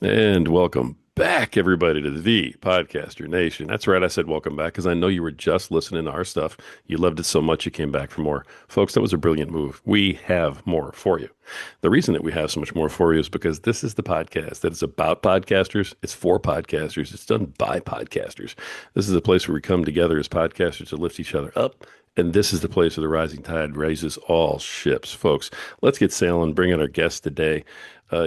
And welcome back, everybody, to the Podcaster Nation. That's right. I said welcome back because I know you were just listening to our stuff. You loved it so much you came back for more. Folks, that was a brilliant move. We have more for you. The reason that we have so much more for you is because this is the podcast that is about podcasters. It's for podcasters. It's done by podcasters. This is a place where we come together as podcasters to lift each other up. And this is the place where the rising tide raises all ships. Folks, let's get sailing. Bring in our guest today.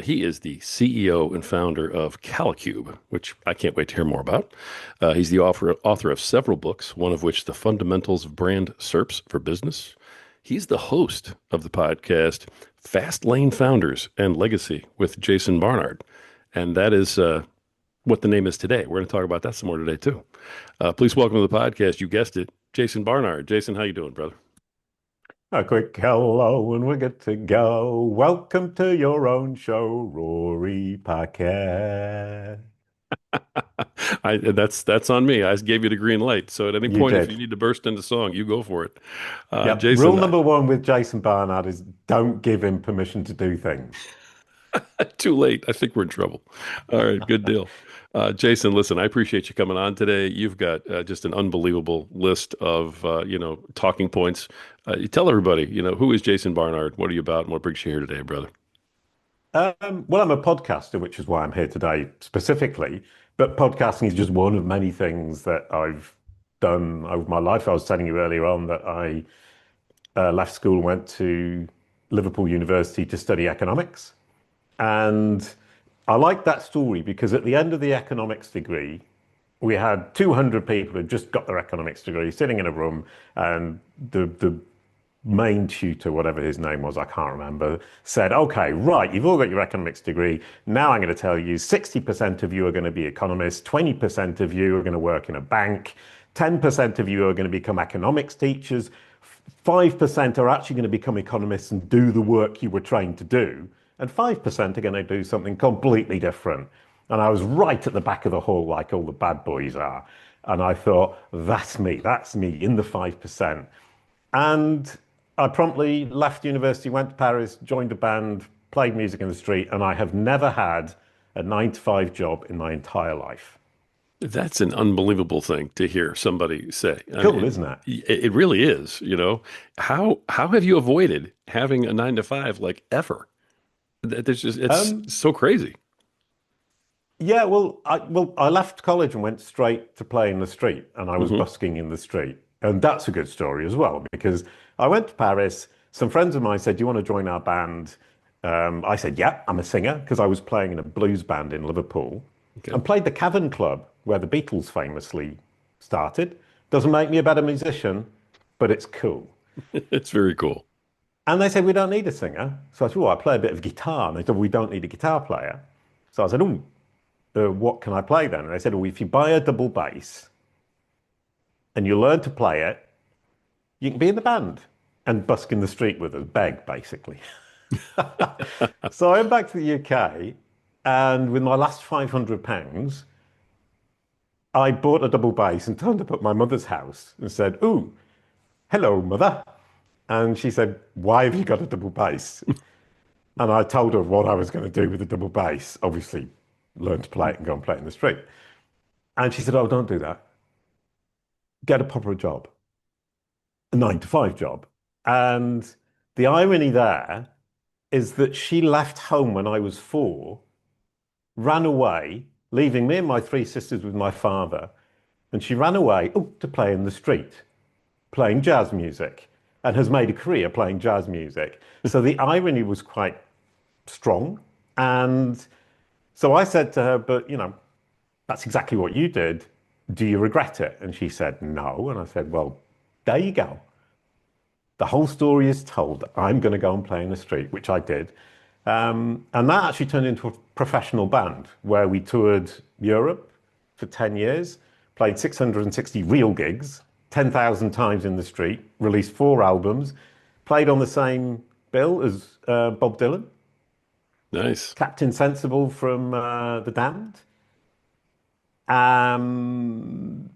He is the CEO and founder of Kalicube, which I can't wait to hear more about. He's the author of several books, one of which, The Fundamentals of Brand SERPs for Business. He's the host of the podcast Fastlane Founders and Legacy with Jason Barnard. And that is what the name is today. We're going to talk about that some more today, too. Please welcome to the podcast. You guessed it, Jason Barnard. Jason, how you doing, brother? A quick hello and we're good to go. Welcome to your own show, Rory Paquette. That's on me. I gave you the green light. So at any You point, if you did. need to burst into song, you go for it. Yep. Rule Jason, number one with Jason Barnard is don't give him permission to do things. too late. I think we're in trouble. All right, good deal. Jason, listen, I appreciate you coming on today. You've got just an unbelievable list of talking points. You tell everybody, who is Jason Barnard? What are you about, and what brings you here today, brother? Well, I'm a podcaster, which is why I'm here today specifically. But podcasting is just one of many things that I've done over my life. I was telling you earlier on that I left school and went to Liverpool University to study economics. And I like that story because at the end of the economics degree, we had 200 people who just got their economics degree sitting in a room, and the main tutor, whatever his name was, I can't remember, said, okay, right, you've all got your economics degree. Now I'm going to tell you 60% of you are going to be economists, 20% of you are going to work in a bank, 10% of you are going to become economics teachers, 5% are actually going to become economists and do the work you were trained to do, and 5% are going to do something completely different. And I was right at the back of the hall, like all the bad boys are. And I thought, that's me in the 5%. And I promptly left university, went to Paris, joined a band, played music in the street, and I have never had a 9 to 5 job in my entire life. That's an unbelievable thing to hear somebody say. I Cool, mean, isn't it? it really is. How have you avoided having a 9 to 5 like ever? There's just it's Um, so crazy. yeah, I left college and went straight to play in the street, and I was Hmm. busking in the street, and that's a good story as well because I went to Paris. Some friends of mine said, "Do you want to join our band?" I said, "Yeah, I'm a singer," because I was playing in a blues band in Liverpool, Okay, and played the Cavern Club where the Beatles famously started. Doesn't make me a better musician, but it's cool. it's very cool. And they said, we don't need a singer. So I said, well, I play a bit of guitar. And they said, we don't need a guitar player. So I said, oh, what can I play then? And they said, well, if you buy a double bass and you learn to play it, you can be in the band and busk in the street with us, beg, basically. So I went back to the UK, and with my last £500, I bought a double bass and turned up at my mother's house and said, ooh, hello, mother. And she said, why have you got a double bass? And I told her what I was going to do with the double bass. Obviously, learn to play it and go and play it in the street. And she said, oh, don't do that. Get a proper job, a 9 to 5 job. And the irony there is that she left home when I was 4, ran away, leaving me and my 3 sisters with my father. And she ran away to play in the street, playing jazz music, and has made a career playing jazz music. So the irony was quite strong. And so I said to her, but that's exactly what you did. Do you regret it? And she said, no. And I said, well, there you go. The whole story is told. I'm going to go and play in the street, which I did. And that actually turned into a professional band where we toured Europe for 10 years, played 660 real gigs, 10,000 times in the street, released 4 albums, played on the same bill as Bob Dylan, Nice. Captain Sensible from The Damned. Um,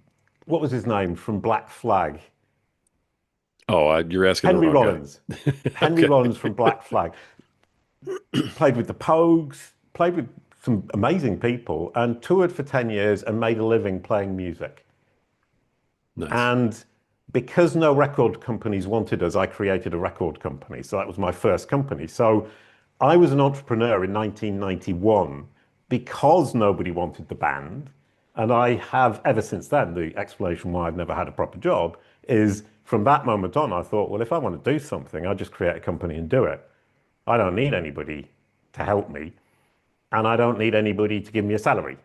what was his name from Black Flag? Oh, you're asking the Henry wrong guy. Rollins. Henry Okay. Rollins from Black Flag. Played with the Pogues, played with some amazing people and toured for 10 years and made a living playing music. Nice. And because no record companies wanted us, I created a record company. So that was my first company. So I was an entrepreneur in 1991 because nobody wanted the band. And I have ever since then, the explanation why I've never had a proper job is from that moment on, I thought, well, if I want to do something, I'll just create a company and do it. I don't need anybody to help me, and I don't need anybody to give me a salary.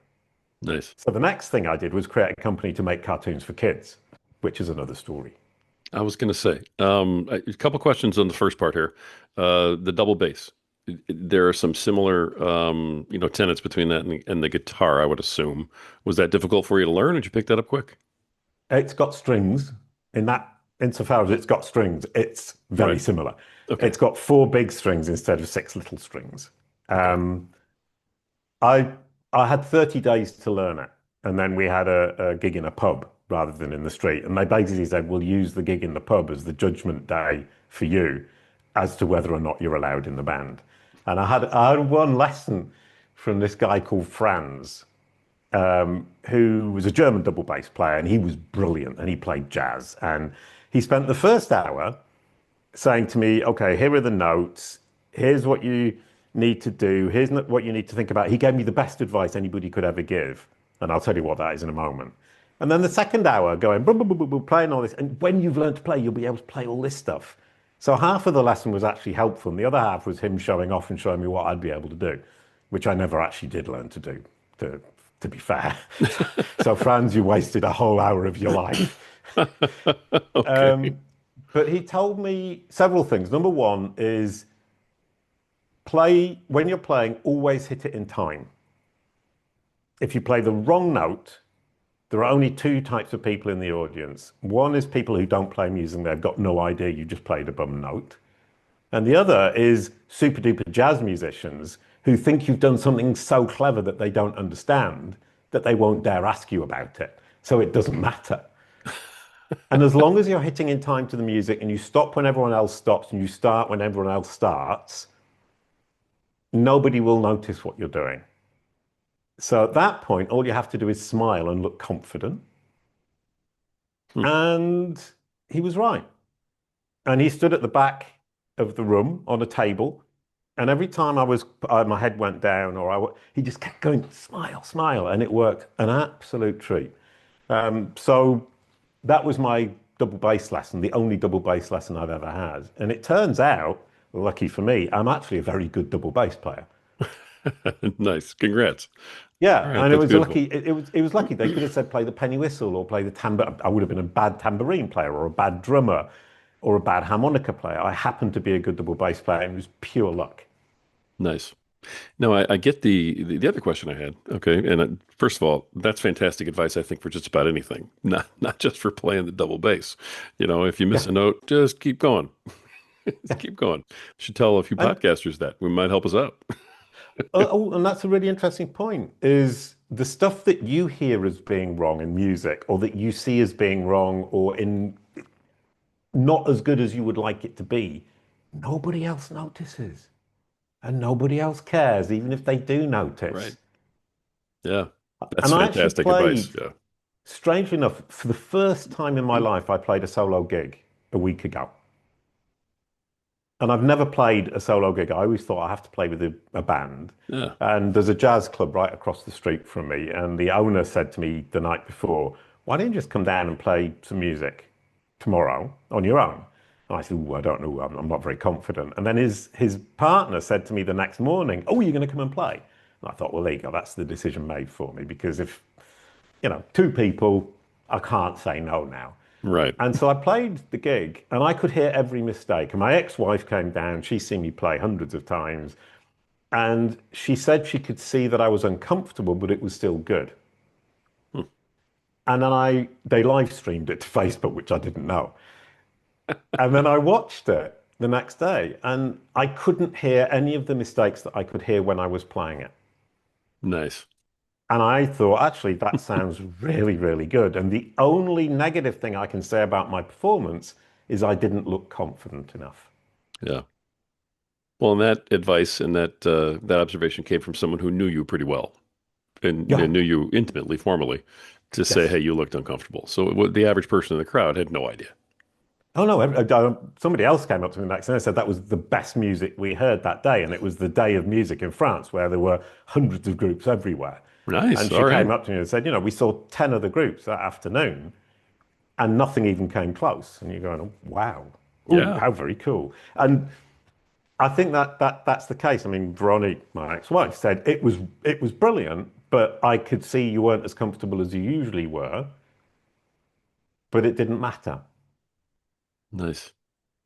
Nice. So the next thing I did was create a company to make cartoons for kids, which is another story. I was going to say a couple questions on the first part here. The double bass. There are some similar, tenets between that and the guitar, I would assume. Was that difficult for you to learn? Or did you pick that up quick? It's got strings in that, insofar as it's got strings, it's very Right. similar. Okay. It's got four big strings instead of six little strings. Okay. Um, I I had 30 days to learn it, and then we had a gig in a pub rather than in the street. And they basically said, "We'll use the gig in the pub as the judgment day for you as to whether or not you're allowed in the band." And I had one lesson from this guy called Franz, who was a German double bass player, and he was brilliant, and he played jazz. And he spent the first hour saying to me, okay, here are the notes. Here's what you need to do. Here's what you need to think about. He gave me the best advice anybody could ever give. And I'll tell you what that is in a moment. And then the second hour going, boom, boom, boom, boom, boom, playing all this. And when you've learned to play, you'll be able to play all this stuff. So half of the lesson was actually helpful. And the other half was him showing off and showing me what I'd be able to do, which I never actually did learn to do, to be fair. So, Franz, you wasted a whole hour of your life. Okay. But he told me several things. Number one is play, when you're playing, always hit it in time. If you play the wrong note, there are only two types of people in the audience. One is people who don't play music, they've got no idea you just played a bum note. And the other is super duper jazz musicians who think you've done something so clever that they don't understand that they won't dare ask you about it. So it doesn't matter. And as long as you're hitting in time to the music and you stop when everyone else stops and you start when everyone else starts, nobody will notice what you're doing. So at that point, all you have to do is smile and look confident. Hmm. And he was right. And he stood at the back of the room on a table. And every time my head went down, he just kept going, smile, smile. And it worked an absolute treat. So that was my double bass lesson, the only double bass lesson I've ever had. And it turns out, lucky for me, I'm actually a very good double bass player. Nice. Congrats. All Yeah, right. and it That's was beautiful. lucky. It was lucky. They could have said play the penny whistle or play the tambour. I would have been a bad tambourine player or a bad drummer or a bad harmonica player. I happened to be a good double bass player, and it was pure luck. Nice. No, I get the other question I had. Okay, and first of all, that's fantastic advice. I think for just about anything, not just for playing the double bass. If you miss Yeah, a note, just keep going. Just yeah. keep going. Should tell a few And podcasters that we might help us out. and that's a really interesting point. Is the stuff that you hear as being wrong in music, or that you see as being wrong, or in not as good as you would like it to be, nobody else notices, and nobody else cares, even if they do Right. notice. Yeah. That's And I actually fantastic advice. played, Yeah. strangely enough, for the first time in my life, I played a solo gig a week ago. And I've never played a solo gig. I always thought I have to play with a band. Yeah. And there's a jazz club right across the street from me. And the owner said to me the night before, why don't you just come down and play some music tomorrow on your own? And I said, "Ooh, I don't know. I'm not very confident." And then his partner said to me the next morning, oh, you're going to come and play? And I thought, well, there you go. That's the decision made for me. Because if, two people, I can't say no now. Right. And so I played the gig and I could hear every mistake. And my ex-wife came down, she's seen me play hundreds of times. And she said she could see that I was uncomfortable, but it was still good. Hmm. And then they live streamed it to Facebook, which I didn't know. And then I watched it the next day and I couldn't hear any of the mistakes that I could hear when I was playing it. Nice. And I thought, actually, that sounds really, really good. And the only negative thing I can say about my performance is I didn't look confident enough. Yeah. Well, and that advice and that observation came from someone who knew you pretty well Yeah. and knew you intimately, formally, to say, Yes. "Hey, you looked uncomfortable." So the average person in the crowd had no idea. Oh no, somebody else came up to me next and said that was the best music we heard that day. And it was the day of music in France where there were hundreds of groups everywhere. Nice. And All she right. came up to me and said, we saw 10 other groups that afternoon and nothing even came close. And you're going, oh, wow. Oh, Yeah. how very cool. And I think that's the case. I mean, Veronique, my ex-wife, said it was brilliant, but I could see you weren't as comfortable as you usually were, but it didn't matter. Nice.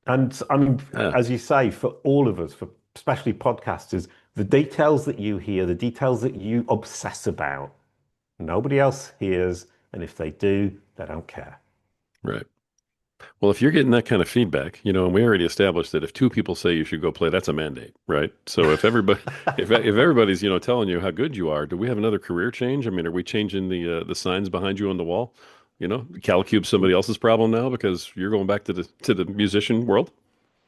And I mean, Yeah. as you say, for all of us, for especially podcasters, the details that you hear, the details that you obsess about, nobody else hears. And if they do, they don't care. Right. Well, if you're getting that kind of feedback, and we already established that if two people say you should go play, that's a mandate, right? So if everybody, if everybody's, telling you how good you are, do we have another career change? I mean, are we changing the signs behind you on the wall? Calicube's somebody else's problem now because you're going back to the musician world.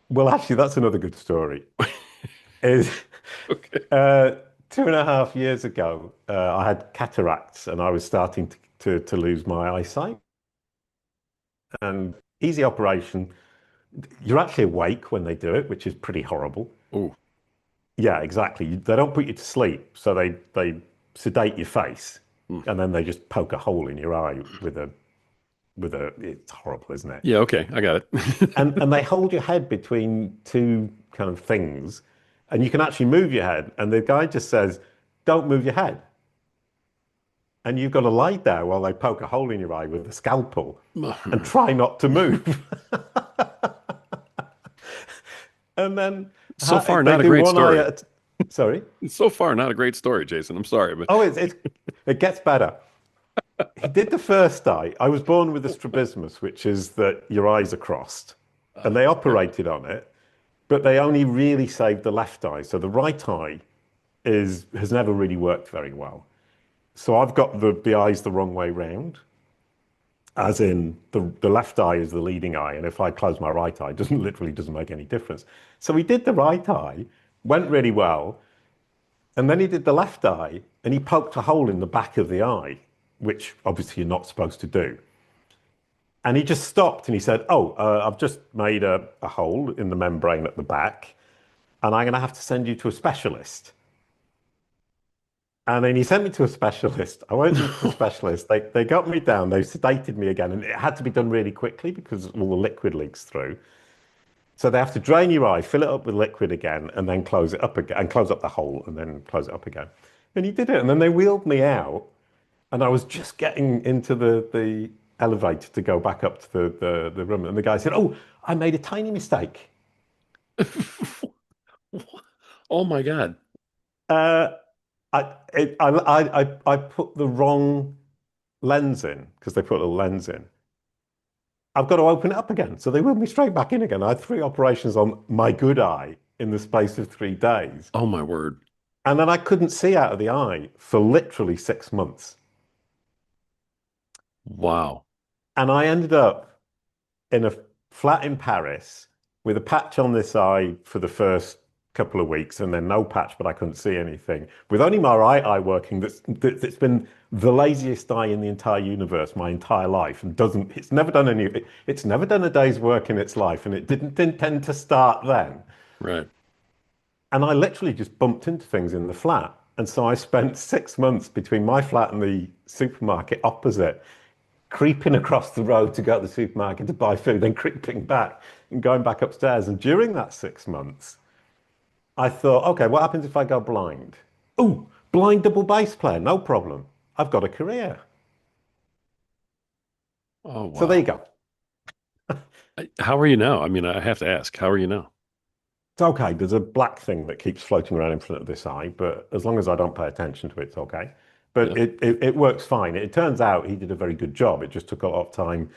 Well, actually, that's another good story. Is Okay. uh, 2.5 years ago, I had cataracts and I was starting to lose my eyesight. And easy operation. You're actually awake when they do it, which is pretty horrible. Oh, Yeah, exactly. They don't put you to sleep, so they sedate your face, mm. and then they just poke a hole in your eye with a. It's horrible, isn't it? Yeah. Okay, I got And it. and they hold your head between two kind of things, and you can actually move your head. And the guy just says, "Don't move your head," and you've got to lie there while they poke a hole in your eye with a scalpel, and try not to move. And then So far, they not a do great one eye story. at. Sorry. So far, not a great story, Jason. I'm sorry, but Oh, it gets better. He did the first eye. I was born with a strabismus, which is that your eyes are crossed, and they okay. operated on it, but they only really saved the left eye. So the right eye is has never really worked very well. So I've got the eyes the wrong way round, as in the left eye is the leading eye, and if I close my right eye, it doesn't make any difference. So he did the right eye, went really well, and then he did the left eye, and he poked a hole in the back of the eye, which obviously you're not supposed to do. And he just stopped and he said, "Oh, I've just made a hole in the membrane at the back, and I'm going to have to send you to a specialist." And then he sent me to a specialist. I went into the specialist. They got me down. They sedated me again, and it had to be done really quickly because all the liquid leaks through. So they have to drain your eye, fill it up with liquid again, and then close it up again, and close up the hole, and then close it up again. And he did it. And then they wheeled me out, and I was just getting into the elevator to go back up to the room. And the guy said, "Oh, I made a tiny mistake. Oh my God. Uh, I put the wrong lens in because they put a lens in. I've got to open it up again." So they wheeled me straight back in again. I had 3 operations on my good eye in the space of 3 days. Oh my word. And then I couldn't see out of the eye for literally 6 months. Wow. And I ended up in a flat in Paris with a patch on this eye for the first couple of weeks and then no patch, but I couldn't see anything. With only my right eye working, that's been the laziest eye in the entire universe my entire life and it's never done it's never done a day's work in its life and it didn't intend to start then. Right. And I literally just bumped into things in the flat. And so I spent 6 months between my flat and the supermarket opposite, creeping across the road to go to the supermarket to buy food, then creeping back and going back upstairs. And during that 6 months, I thought, okay, what happens if I go blind? Oh, blind double bass player, no problem. I've got a career. Oh So there you wow. go. How are you now? I mean, I have to ask, how are you now? It's okay. There's a black thing that keeps floating around in front of this eye, but as long as I don't pay attention to it, it's okay. But Yeah, it works fine. It turns out he did a very good job. It just took a lot of time.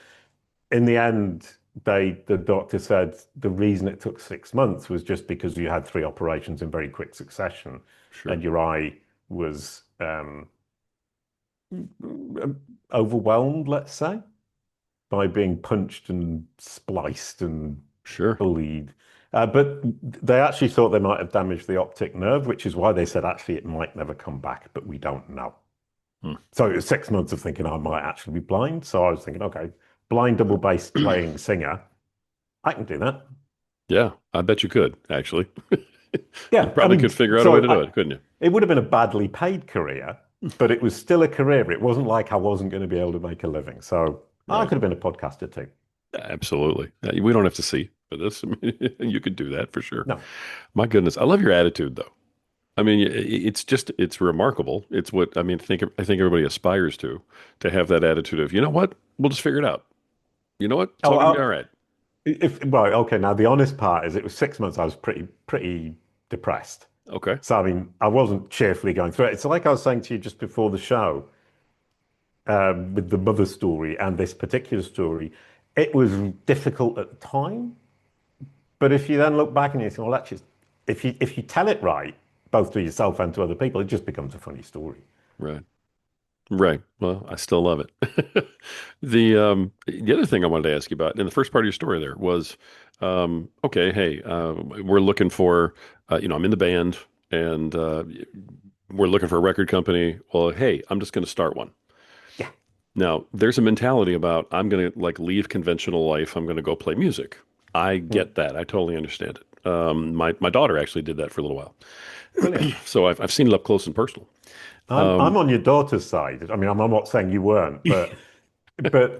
In the end, the doctor said the reason it took 6 months was just because you had 3 operations in very quick succession, sure. and your eye was overwhelmed, let's say, by being punched and spliced and Sure. bullied. But they actually thought they might have damaged the optic nerve, which is why they said actually it might never come back, but we don't know. Hmm. So it was 6 months of thinking I might actually be blind. So I was thinking, okay, blind double bass playing singer, I can do that. Yeah, I bet you could, actually. You Yeah, I probably mean, could figure out a way so to do it, couldn't it would have been a badly paid career, but it was still a career. It wasn't like I wasn't going to be able to make a living. So you? I Right. could have been a podcaster too. Absolutely. We don't have to see, but this, you could do that for sure. No. My goodness. I love your attitude, though. I mean, it's just, it's remarkable. It's what, I mean, I think everybody aspires to have that attitude of, you know what? We'll just figure it out. You know what? It's Oh, all going to be all right. if well, okay. Now the honest part is, it was 6 months. I was pretty depressed. Okay. So I mean, I wasn't cheerfully going through it. It's like I was saying to you just before the show, with the mother story and this particular story. It was difficult at the time, but if you then look back and you think, well, that's just if you tell it right, both to yourself and to other people, it just becomes a funny story. Right. Right. Well, I still love it. The other thing I wanted to ask you about in the first part of your story there was, okay, hey, we're looking for, I'm in the band and we're looking for a record company. Well, hey, I'm just going to start one. Yeah. Now, there's a mentality about I'm going to like leave conventional life. I'm going to go play music. I Mm. get that. I totally understand it. My daughter actually did that for a little while, Brilliant. so I've seen it up close and personal. I'm on your daughter's side. I mean, I'm not saying you weren't, but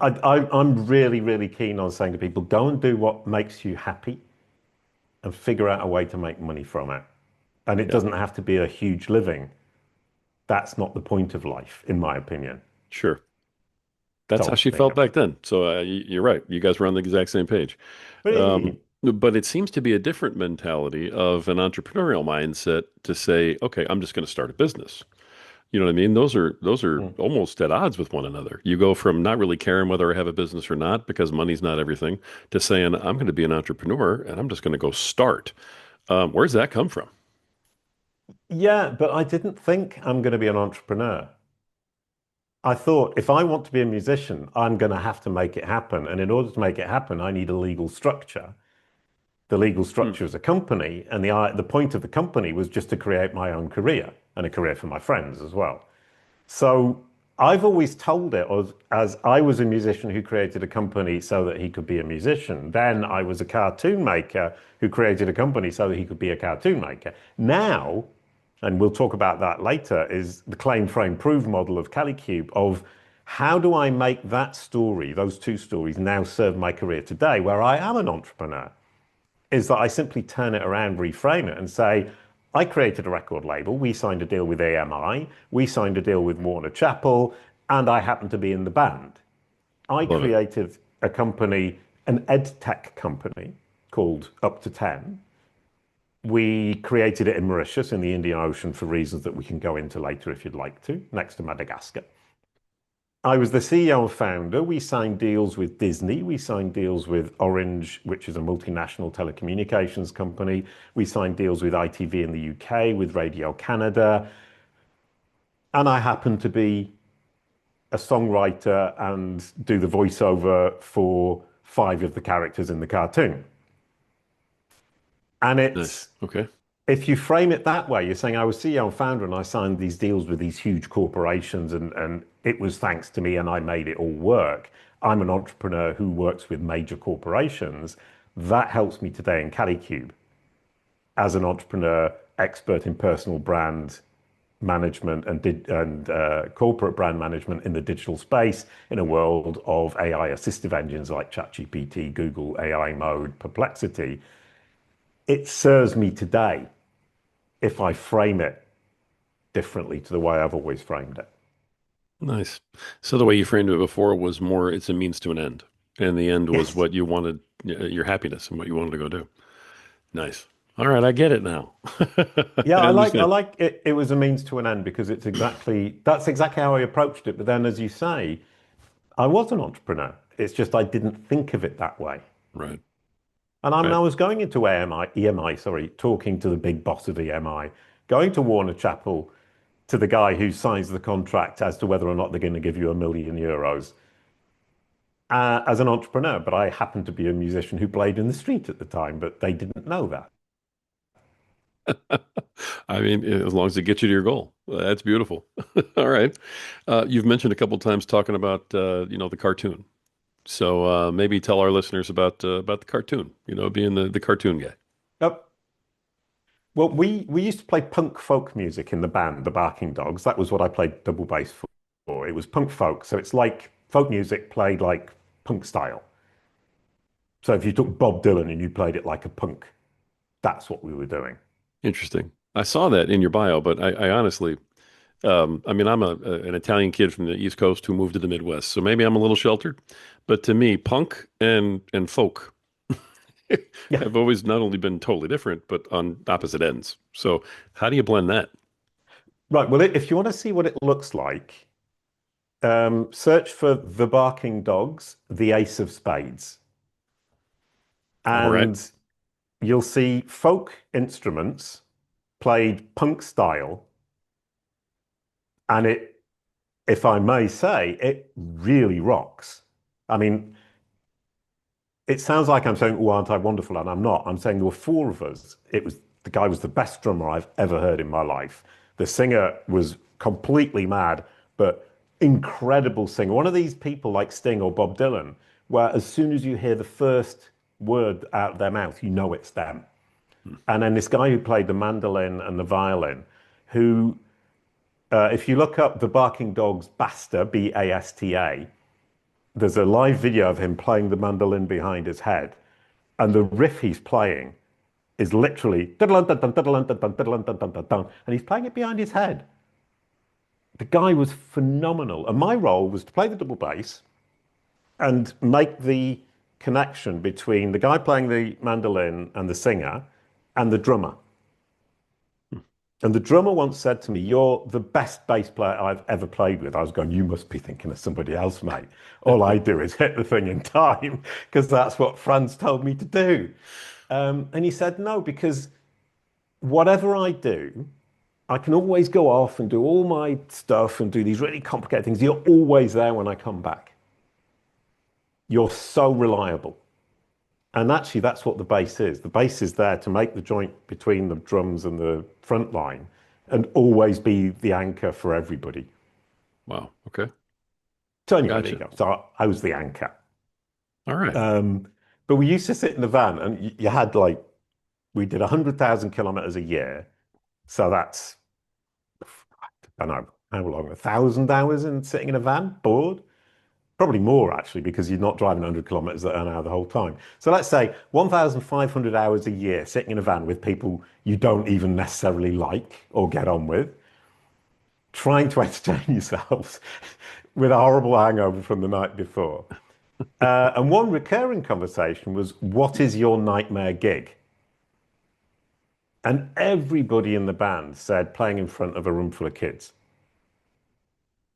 I'm really keen on saying to people, go and do what makes you happy and figure out a way to make money from it. And it Yeah, doesn't have to be a huge living. That's not the point of life, in my opinion. sure. That's how So she there you felt go. back then. So you're right. You guys were on the exact same page. Really? But it seems to be a different mentality of an entrepreneurial mindset to say, okay, I'm just going to start a business. You know what I mean? Those are Mm. almost at odds with one another. You go from not really caring whether I have a business or not because money's not everything to saying I'm going to be an entrepreneur and I'm just going to go start. Where's that come from? Yeah, but I didn't think I'm going to be an entrepreneur. I thought if I want to be a musician, I'm going to have to make it happen. And in order to make it happen, I need a legal structure. The legal Hmm. structure is a company, and the point of the company was just to create my own career and a career for my friends as well. So I've always told it as I was a musician who created a company so that he could be a musician. Then I was a cartoon maker who created a company so that he could be a cartoon maker. Now, and we'll talk about that later, is the claim, frame, prove model of Kalicube of how do I make that story, those two stories, now serve my career today where I am an entrepreneur? Is that I simply turn it around, reframe it, and say, I created a record label. We signed a deal with AMI. We signed a deal with Warner Chappell, and I happen to be in the band. I Love it. created a company, an ed tech company called Up to 10. We created it in Mauritius in the Indian Ocean for reasons that we can go into later if you'd like to, next to Madagascar. I was the CEO and founder. We signed deals with Disney. We signed deals with Orange, which is a multinational telecommunications company. We signed deals with ITV in the UK, with Radio Canada. And I happen to be a songwriter and do the voiceover for five of the characters in the cartoon. And Nice. it's, Okay. if you frame it that way, you're saying I was CEO and founder and I signed these deals with these huge corporations and it was thanks to me and I made it all work. I'm an entrepreneur who works with major corporations. That helps me today in Kalicube as an entrepreneur, expert in personal brand management and corporate brand management in the digital space in a world of AI assistive engines like ChatGPT, Google AI Mode, Perplexity. It serves me today if I frame it differently to the way I've always framed it. Nice. So the way you framed it before was more, it's a means to an end. And the end was Yes. what you wanted, your happiness and what you wanted to go do. Nice. All right, I get it now. Yeah, I I understand. like it. It was a means to an end because that's exactly how I approached it. But then, as you say, I was an entrepreneur. It's just I didn't think of it that way. Right. And I mean, Right. I was going into EMI, sorry, talking to the big boss of EMI, going to Warner Chappell, to the guy who signs the contract as to whether or not they're going to give you €1 million. as an entrepreneur, but I happened to be a musician who played in the street at the time, but they didn't know that. I mean, as long as it gets you to your goal, that's beautiful. All right. You've mentioned a couple times talking about the cartoon. So maybe tell our listeners about the cartoon, being the cartoon guy. Yep. Well, we used to play punk folk music in the band, the Barking Dogs. That was what I played double bass for. It was punk folk, so it's like folk music played like punk style. So if you took Bob Dylan and you played it like a punk, that's what we were doing. Interesting. I saw that in your bio, but I honestly, I mean, I'm an Italian kid from the East Coast who moved to the Midwest, so maybe I'm a little sheltered. But to me, punk and folk Yeah. have always not only been totally different, but on opposite ends. So how do you blend that? Right. Well, if you want to see what it looks like, search for the Barking Dogs, the Ace of Spades, All right. and you'll see folk instruments played punk style, and if I may say, it really rocks. I mean, it sounds like I'm saying, "Oh, aren't I wonderful?" And I'm not. I'm saying there were four of us. The guy was the best drummer I've ever heard in my life. The singer was completely mad, but incredible singer. One of these people like Sting or Bob Dylan, where as soon as you hear the first word out of their mouth, you know it's them. And then this guy who played the mandolin and the violin, who, if you look up the Barking Dogs Basta, Basta, there's a live video of him playing the mandolin behind his head, and the riff he's playing is literally and he's playing it behind his head. The guy was phenomenal, and my role was to play the double bass and make the connection between the guy playing the mandolin and the singer and the drummer. And the drummer once said to me, "You're the best bass player I've ever played with." I was going, "You must be thinking of somebody else, mate. All I do is hit the thing in time because that's what Franz told me to do." And he said, "No, because whatever I do, I can always go off and do all my stuff and do these really complicated things. You're always there when I come back. You're so reliable." And actually, that's what the bass is. The bass is there to make the joint between the drums and the front line and always be the anchor for everybody. Wow. Okay. So anyway, there you Gotcha. go. So I was the anchor. All right. Um, but we used to sit in the van and you had like, we did 100,000 kilometers a year. So that's, I don't know, how long, 1,000 hours in sitting in a van, bored? Probably more actually, because you're not driving 100 kilometers an hour the whole time. So let's say 1,500 hours a year sitting in a van with people you don't even necessarily like or get on with, trying to entertain yourselves with a horrible hangover from the night before. And one recurring conversation was, "What is your nightmare gig?" And everybody in the band said, "Playing in front of a room full of kids."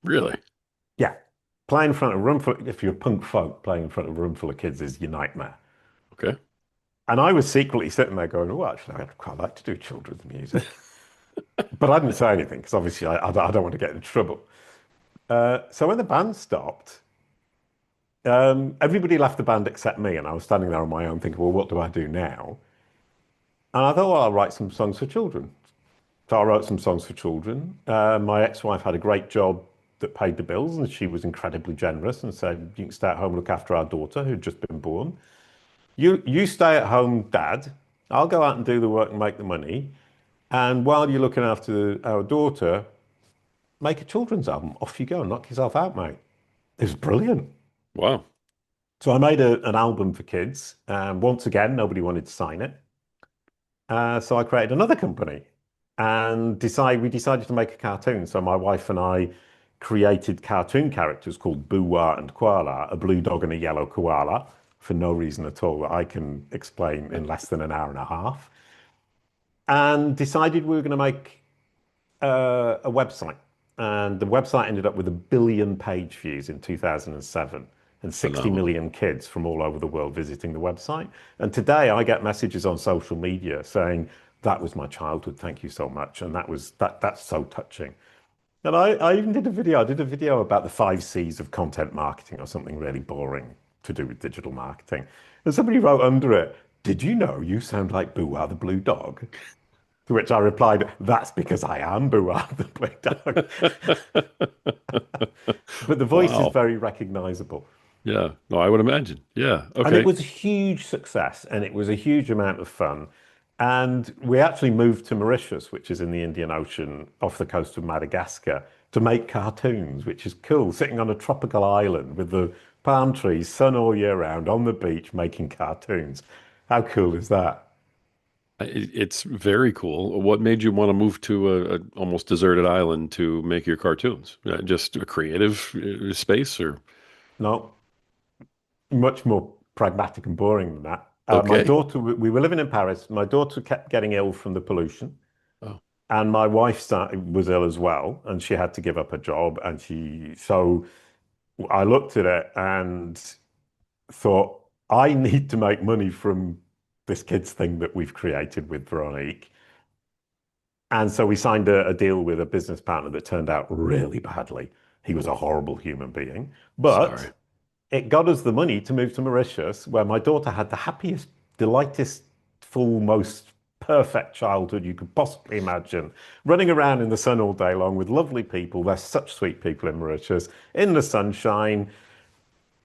Really? Yeah, playing in front of a room full, if you're punk folk, playing in front of a room full of kids is your nightmare. Okay. And I was secretly sitting there going, "Oh, actually, I'd quite like to do children's music." But I didn't say anything because obviously I don't want to get in trouble. So when the band stopped, everybody left the band except me. And I was standing there on my own thinking, "Well, what do I do now?" And I thought, well, I'll write some songs for children. So I wrote some songs for children. My ex-wife had a great job that paid the bills, and she was incredibly generous and said, "You can stay at home and look after our daughter who'd just been born. You stay at home, Dad. I'll go out and do the work and make the money. And while you're looking after our daughter, make a children's album. Off you go, knock yourself out, mate." It was brilliant. Wow. So I made an album for kids. Once again, nobody wanted to sign it. So I created another company and we decided to make a cartoon. So my wife and I created cartoon characters called Boo-Wah and Koala, a blue dog and a yellow koala, for no reason at all that I can explain in less than an hour and a half. And decided we were going to make a website. And the website ended up with 1 billion page views in 2007 and 60 Phenomenal. million kids from all over the world visiting the website. And today I get messages on social media saying, "That was my childhood. Thank you so much." And that's so touching. And I even did a video. I did a video about the 5 C's of content marketing or something really boring. to do with digital marketing. And somebody wrote under it, "Did you know you sound like Boo-Wah the Blue Dog?" To which I replied, "That's because I am Boo-Wah the Blue Dog." But the voice is Wow. very recognizable. Yeah. No, I would imagine. Yeah. And it Okay. was a huge success and it was a huge amount of fun. And we actually moved to Mauritius, which is in the Indian Ocean off the coast of Madagascar, to make cartoons, which is cool, sitting on a tropical island with the palm trees, sun all year round, on the beach making cartoons. How cool is that? It's very cool. What made you want to move to a almost deserted island to make your cartoons? Just a creative space, or No, much more pragmatic and boring than that. My okay. daughter, we were living in Paris. My daughter kept getting ill from the pollution. Oh, And my wife was ill as well, and she had to give up her job. So I looked at it and thought, I need to make money from this kids thing that we've created with Veronique. And so we signed a deal with a business partner that turned out really badly. He was a oh, horrible human being, but sorry. it got us the money to move to Mauritius, where my daughter had the happiest, delightest, full, most perfect childhood you could possibly imagine. Running around in the sun all day long with lovely people. They're such sweet people in Mauritius, in the sunshine.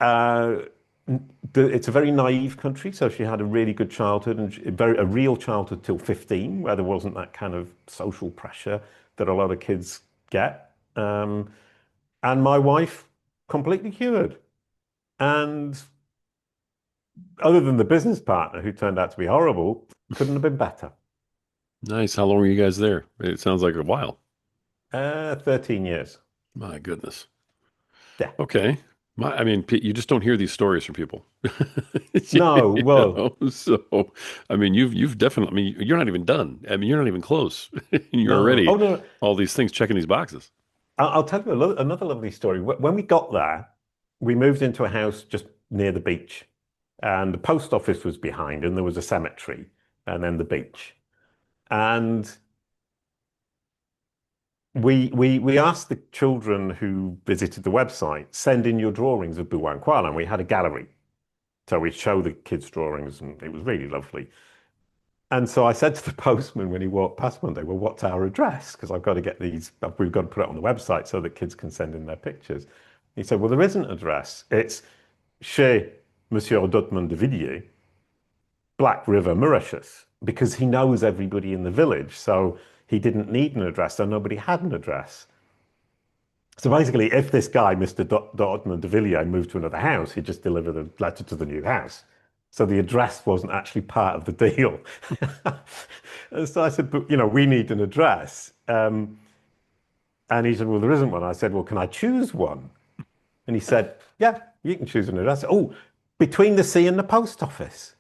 Uh, it's a very naive country, so she had a really good childhood and a real childhood till 15, where there wasn't that kind of social pressure that a lot of kids get. And my wife completely cured. And other than the business partner who turned out to be horrible, couldn't have been better. Nice. How long were you guys there? It sounds like a while. 13 years. My goodness. Yeah. Okay. I mean, you just don't hear these stories from people. No, well, So, I mean, you've definitely, I mean, you're not even done. I mean, you're not even close. You're no. already Oh, no. all these things checking these boxes. I'll tell you another lovely story. When we got there, we moved into a house just near the beach, and the post office was behind, and there was a cemetery, and then the beach. And we asked the children who visited the website, send in your drawings of Buwan Kuala, and we had a gallery. So we'd show the kids' drawings, and it was really lovely. And so I said to the postman when he walked past one day, "Well, what's our address? Because I've got to get these, we've got to put it on the website so that kids can send in their pictures." He said, "Well, there isn't an address. It's chez Monsieur Dotman de Villiers, Black River, Mauritius," because he knows everybody in the village. So he didn't need an address, so nobody had an address. So basically, if this guy, Mr. Dortmund de Villiers, moved to another house, he'd just deliver the letter to the new house. So the address wasn't actually part of the deal. And so I said, "But, we need an address." And he said, "Well, there isn't one." I said, "Well, can I choose one?" And he said, "Yeah, you can choose an address." "Oh, between the sea and the post office."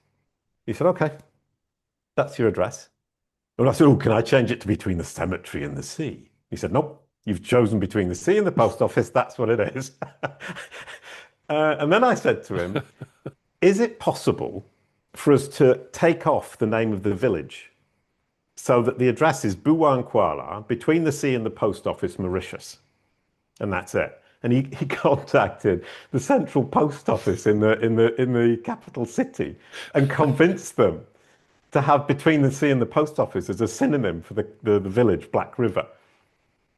He said, "Okay, that's your address." And I said, "Oh, can I change it to between the cemetery and the sea?" He said, "Nope, you've chosen between the sea and the post office. That's what it is." And then I said to him, "Is it possible for us to take off the name of the village so that the address is Buwan Kuala, between the sea and the post office, Mauritius?" And that's it. And he contacted the central post office in the capital city and convinced them to have between the sea and the post office as a synonym for the village Black River.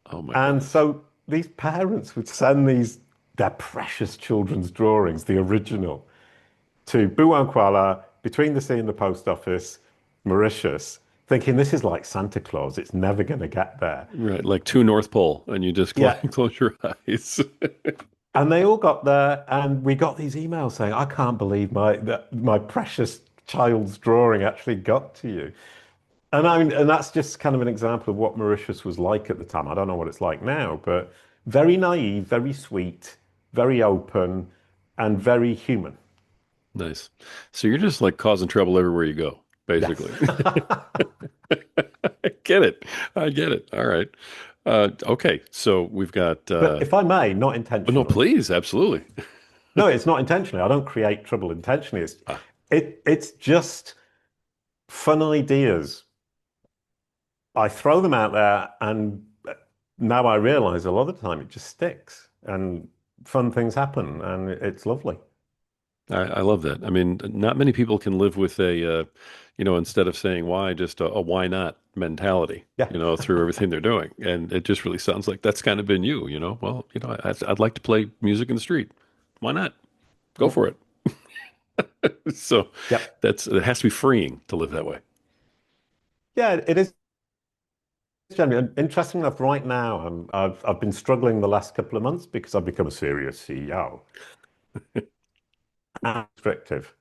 Oh my And goodness. so these parents would send their precious children's drawings, the original, to Buwan Kuala, between the sea and the post office, Mauritius, thinking this is like Santa Claus. It's never going to get there. Right, like two North Pole, and you just Yeah. close your eyes. And they all got there, and we got these emails saying, "I can't believe my precious child's drawing actually got to you." And that's just kind of an example of what Mauritius was like at the time. I don't know what it's like now, but very naive, very sweet, very open, and very human. Nice. So you're just like causing trouble everywhere you go, Yes. basically. I get it. I get it. All right. Okay. So we've got, But if I may, not oh, no, intentionally. please. Absolutely. No, it's not intentionally. I don't create trouble intentionally. Ah, It's just fun ideas. I throw them out there, and now I realize a lot of the time it just sticks, and fun things happen, and it's lovely. I love that. I mean, not many people can live with instead of saying why, just a why not mentality, Yeah. through everything they're doing. And it just really sounds like that's kind of been you, well, I'd like to play music in the street. Why not? Go Yeah. for it. So Yep. it has to be freeing to live that way. Yeah, it is genuine. Interesting enough, right now, I've been struggling the last couple of months because I've become a serious CEO and restrictive.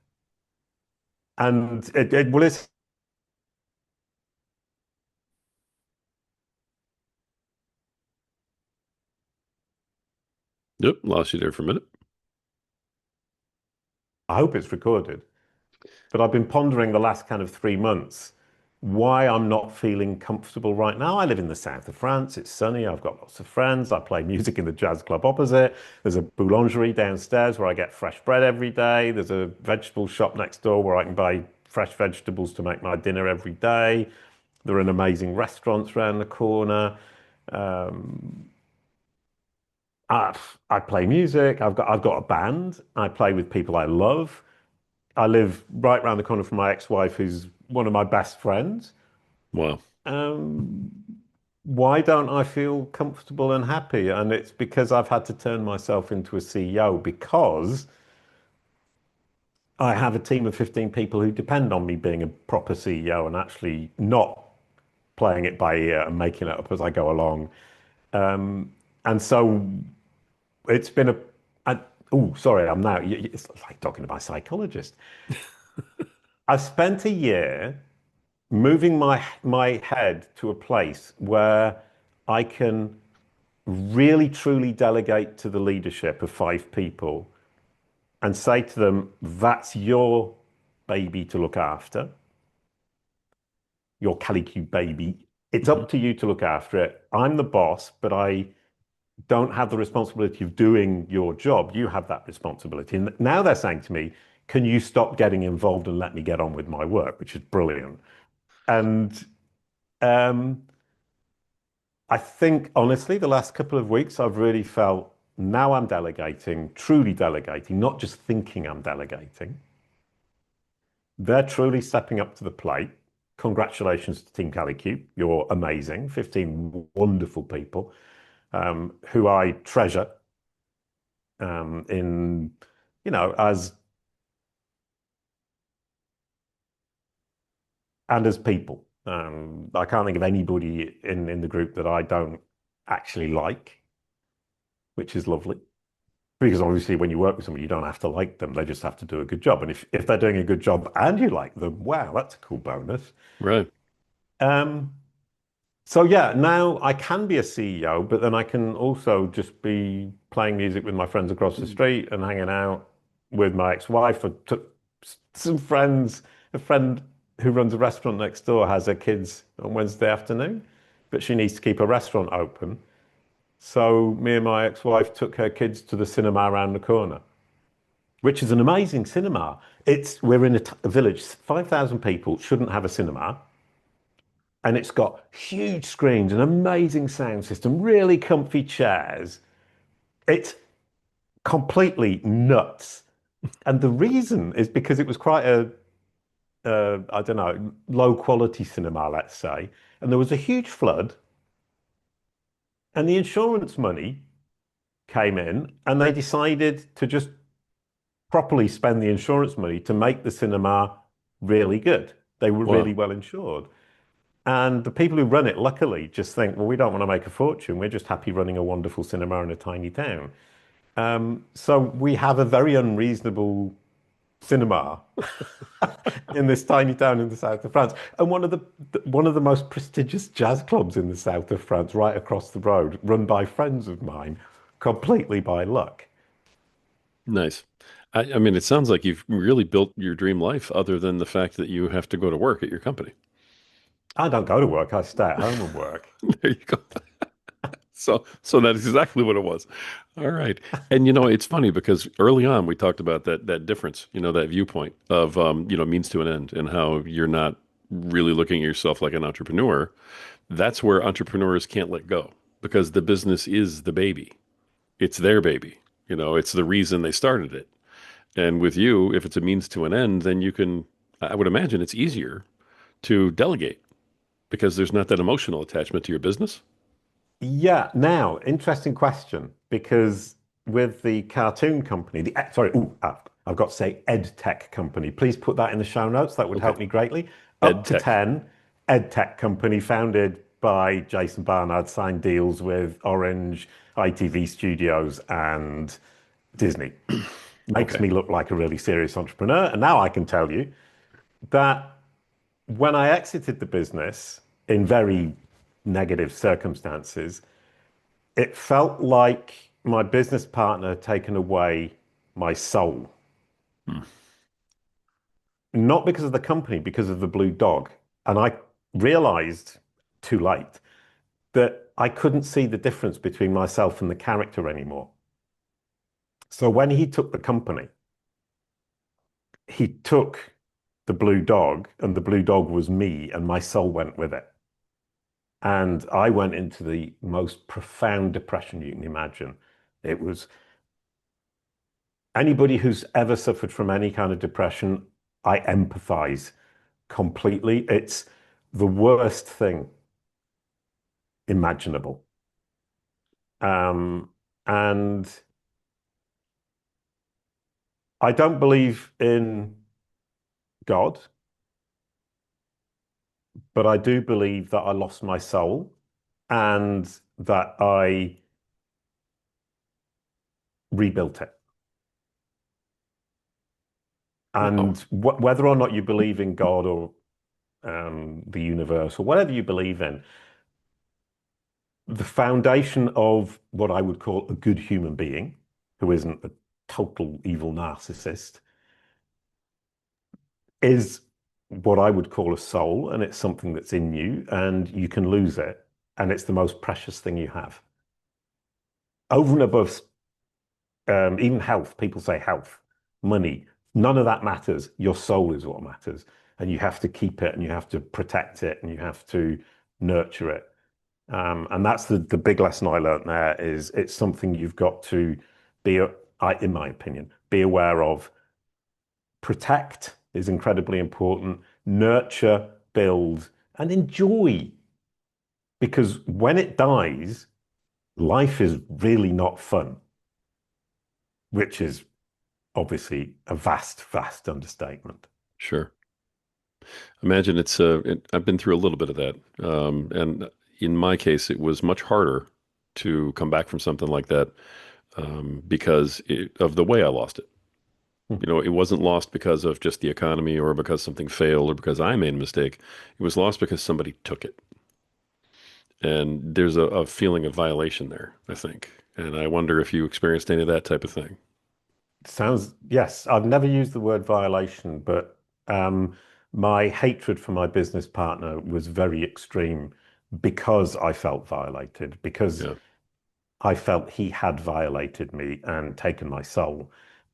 And well, it's, Yep, lost you there for a minute. I hope it's recorded, but I've been pondering the last kind of 3 months why I'm not feeling comfortable right now. I live in the south of France. It's sunny. I've got lots of friends. I play music in the jazz club opposite. There's a boulangerie downstairs where I get fresh bread every day. There's a vegetable shop next door where I can buy fresh vegetables to make my dinner every day. There are amazing restaurants around the corner. Um, I, I play music. I've got a band. I play with people I love. I live right around the corner from my ex-wife, who's one of my best friends. Wow. Um, why don't I feel comfortable and happy? And it's because I've had to turn myself into a CEO because I have a team of 15 people who depend on me being a proper CEO and actually not playing it by ear and making it up as I go along. And so it's been oh, sorry, I'm now, it's like talking to my psychologist. I've spent a year moving my head to a place where I can really truly delegate to the leadership of 5 people and say to them, that's your baby to look after, your Kalicube baby. It's Mhm. up to you to look after it. I'm the boss, but I don't have the responsibility of doing your job. You have that responsibility. And now they're saying to me, can you stop getting involved and let me get on with my work, which is brilliant. And um, I think, honestly, the last couple of weeks, I've really felt now I'm delegating, truly delegating, not just thinking I'm delegating. They're truly stepping up to the plate. Congratulations to Team Kalicube. You're amazing. 15 wonderful people who I treasure in, as and as people. I can't think of anybody in the group that I don't actually like, which is lovely. Because obviously, when you work with somebody, you don't have to like them. They just have to do a good job. And if they're doing a good job and you like them, wow, that's a cool bonus. Right. Um, so yeah, now I can be a CEO, but then I can also just be playing music with my friends across the street and hanging out with my ex-wife. I took some friends. A friend who runs a restaurant next door has her kids on Wednesday afternoon, but she needs to keep a restaurant open. So me and my ex-wife took her kids to the cinema around the corner, which is an amazing cinema. We're in a village, 5,000 people shouldn't have a cinema, and it's got huge screens, an amazing sound system, really comfy chairs. It's completely nuts. And the reason is because it was quite I don't know, low quality cinema, let's say. And there was a huge flood, and the insurance money came in, and they decided to just properly spend the insurance money to make the cinema really good. They were really Wow. well insured. And the people who run it, luckily, just think, well, we don't want to make a fortune. We're just happy running a wonderful cinema in a tiny town. So we have a very unreasonable cinema in this tiny town in the south of France, and one of the most prestigious jazz clubs in the south of France, right across the road, run by friends of mine, completely by luck. Nice. I mean, it sounds like you've really built your dream life other than the fact that you have to go to work at your company. I don't go to work. I stay at home and work. There you go. So that's exactly what it was. All right. And it's funny because early on we talked about that difference, that viewpoint of means to an end and how you're not really looking at yourself like an entrepreneur. That's where entrepreneurs can't let go because the business is the baby. It's their baby. It's the reason they started it. And with you, if it's a means to an end, then you can, I would imagine it's easier to delegate because there's not that emotional attachment to your business. Yeah. Now, interesting question because with the cartoon company, I've got to say ed tech company. Please put that in the show notes. That would Okay. help me greatly. Up Ed to tech. 10, ed tech company founded by Jason Barnard, signed deals with Orange, ITV Studios, and Disney. Makes Okay. me look like a really serious entrepreneur. And now I can tell you that when I exited the business in very negative circumstances, it felt like my business partner had taken away my soul. Hmm. Not because of the company, because of the blue dog. And I realized too late that I couldn't see the difference between myself and the character anymore. So when he took the company, he took the blue dog, and the blue dog was me, and my soul went with it. And I went into the most profound depression you can imagine. It was anybody who's ever suffered from any kind of depression, I empathize completely. It's the worst thing imaginable. Um, and I don't believe in God, but I do believe that I lost my soul and that I rebuilt it. Wow. And whether or not you believe in God or the universe or whatever you believe in, the foundation of what I would call a good human being, who isn't a total evil narcissist, is what I would call a soul, and it's something that's in you, and you can lose it, and it's the most precious thing you have. Over and above even health, people say health, money, none of that matters. Your soul is what matters, and you have to keep it, and you have to protect it, and you have to nurture it. And that's the big lesson I learned there is it's something you've got to be, in my opinion, be aware of. Protect is incredibly important. Nurture, build, and enjoy. Because when it dies, life is really not fun, which is obviously a vast, vast understatement. Sure. Imagine I've been through a little bit of that. And in my case, it was much harder to come back from something like that because of the way I lost it. Hmm. You know, it wasn't lost because of just the economy or because something failed or because I made a mistake. It was lost because somebody took it. And there's a feeling of violation there, I think. And I wonder if you experienced any of that type of thing. Sounds, yes, I've never used the word violation, but um, my hatred for my business partner was very extreme because I felt violated, because Yeah, I felt he had violated me and taken my soul.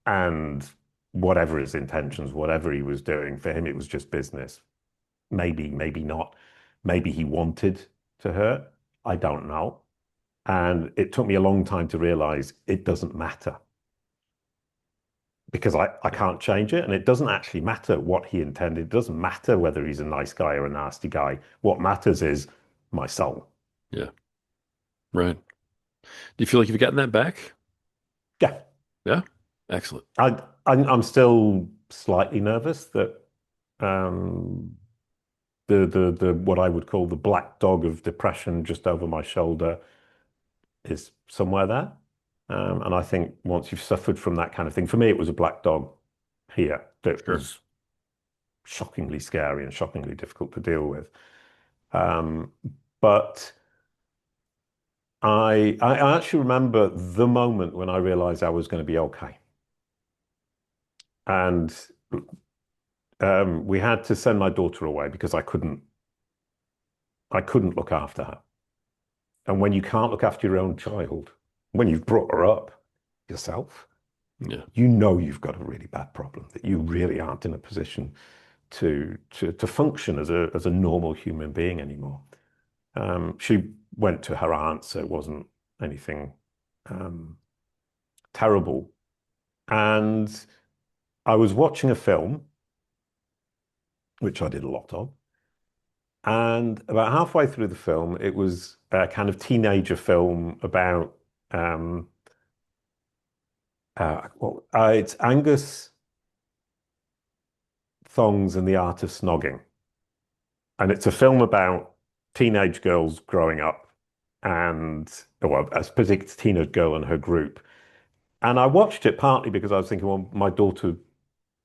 And whatever his intentions, whatever he was doing, for him, it was just business. Maybe, maybe not. Maybe he wanted to hurt. I don't know. And it took me a long time to realize it doesn't matter because I yeah, can't change it. And it doesn't actually matter what he intended. It doesn't matter whether he's a nice guy or a nasty guy. What matters is my soul. yeah. Right. Do you feel like you've gotten that back? Yeah. Yeah. Excellent. I'm still slightly nervous that um, the what I would call the black dog of depression just over my shoulder is somewhere there. And I think once you've suffered from that kind of thing, for me, it was a black dog here that Sure. was shockingly scary and shockingly difficult to deal with. Um, but I actually remember the moment when I realized I was going to be okay. And we had to send my daughter away because I couldn't look after her. And when you can't look after your own child, when you've brought her up yourself, Yeah. you know you've got a really bad problem, that you really aren't in a position to function as a normal human being anymore. She went to her aunt, so it wasn't anything um, terrible. And I was watching a film, which I did a lot of, and about halfway through the film, it was a kind of teenager film about it's Angus Thongs and the Art of Snogging. And it's a film about teenage girls growing up and, well, a particular teenage girl and her group. And I watched it partly because I was thinking, well, my daughter,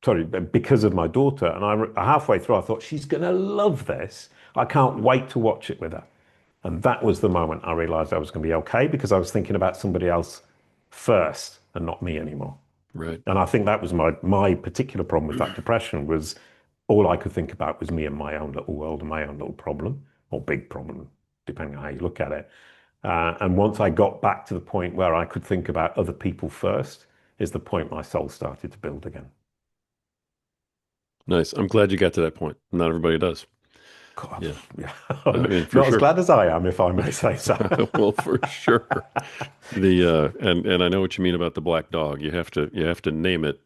sorry, because of my daughter. And halfway through, I thought, she's going to love this. I can't wait to watch it with her. And that was the moment I realized I was going to be okay because I was thinking about somebody else first and not me anymore. Right. And I think that was my particular problem with that depression was all I could think about was me and my own little world and my own little problem or big problem, depending on how you look at it. And once I got back to the point where I could think about other people first, is the point my soul started to build again. Nice. I'm glad you got to that point. Not everybody does. God, Yeah. yeah. I mean, for Not as sure. glad as I am, if I may say so. Well, for sure. The and I know what you mean about the black dog. You have to name it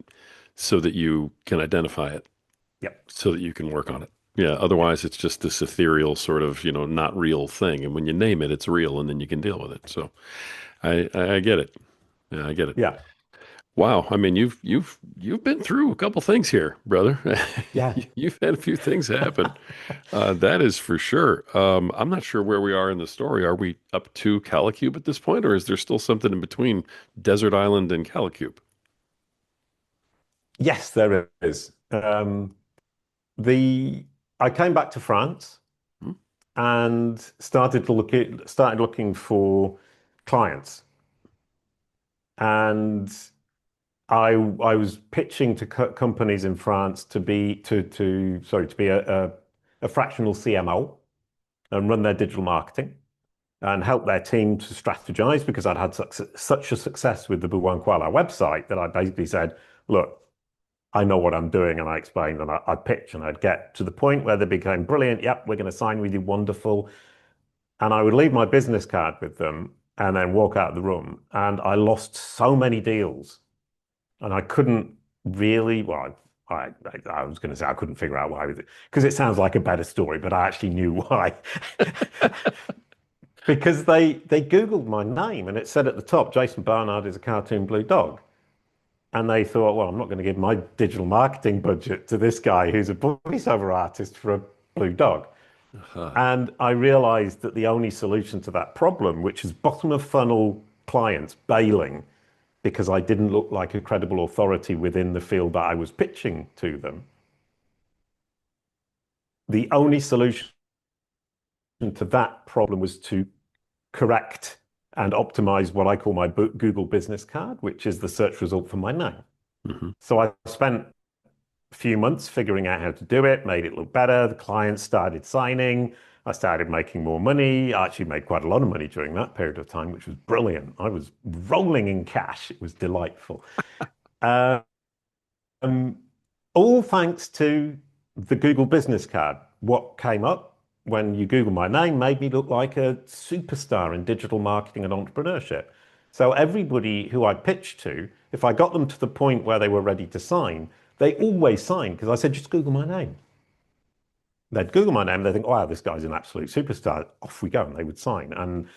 so that you can identify it, Yep. so that you can work on it. Yeah, otherwise it's just this ethereal sort of, not real thing. And when you name it, it's real and then you can deal with it. So I get it. Yeah, I get it. Yeah. Wow. I mean, you've been through a couple things here, brother. Yeah. You've had a few things happen. That is for sure. I'm not sure where we are in the story. Are we up to Kalicube at this point, or is there still something in between Desert Island and Kalicube? Yes, there is. The I came back to France Hmm? and started looking for clients. And I was pitching to companies in France to be a fractional CMO and run their digital marketing and help their team to strategize because I'd had such a success with the Buwankwala website that I basically said, look, I know what I'm doing. And I explained and I'd pitch and I'd get to the point where they became brilliant. Yep, we're going to sign with you. Wonderful. And I would leave my business card with them and then walk out of the room. And I lost so many deals and I couldn't really, well, I was going to say I couldn't figure out why, because it sounds like a better story, but I actually knew why. Because they Googled my name and it said at the top, Jason Barnard is a cartoon blue dog. And they thought, well, I'm not going to give my digital marketing budget to this guy who's a voiceover artist for a blue dog. Uh-huh. And I realized that the only solution to that problem, which is bottom of funnel clients bailing because I didn't look like a credible authority within the field that I was pitching to them, the only solution to that problem was to correct and optimize what I call my Google business card, which is the search result for my name. Hmm. So I spent a few months figuring out how to do it, made it look better. The clients started signing. I started making more money. I actually made quite a lot of money during that period of time, which was brilliant. I was rolling in cash. It was delightful. Um, all thanks to the Google business card. What came up when you Google my name made me look like a superstar in digital marketing and entrepreneurship. So everybody who I pitched to, if I got them to the point where they were ready to sign, they always signed because I said, just Google my name. They'd Google my name, they think, wow, this guy's an absolute superstar. Off we go, and they would sign. And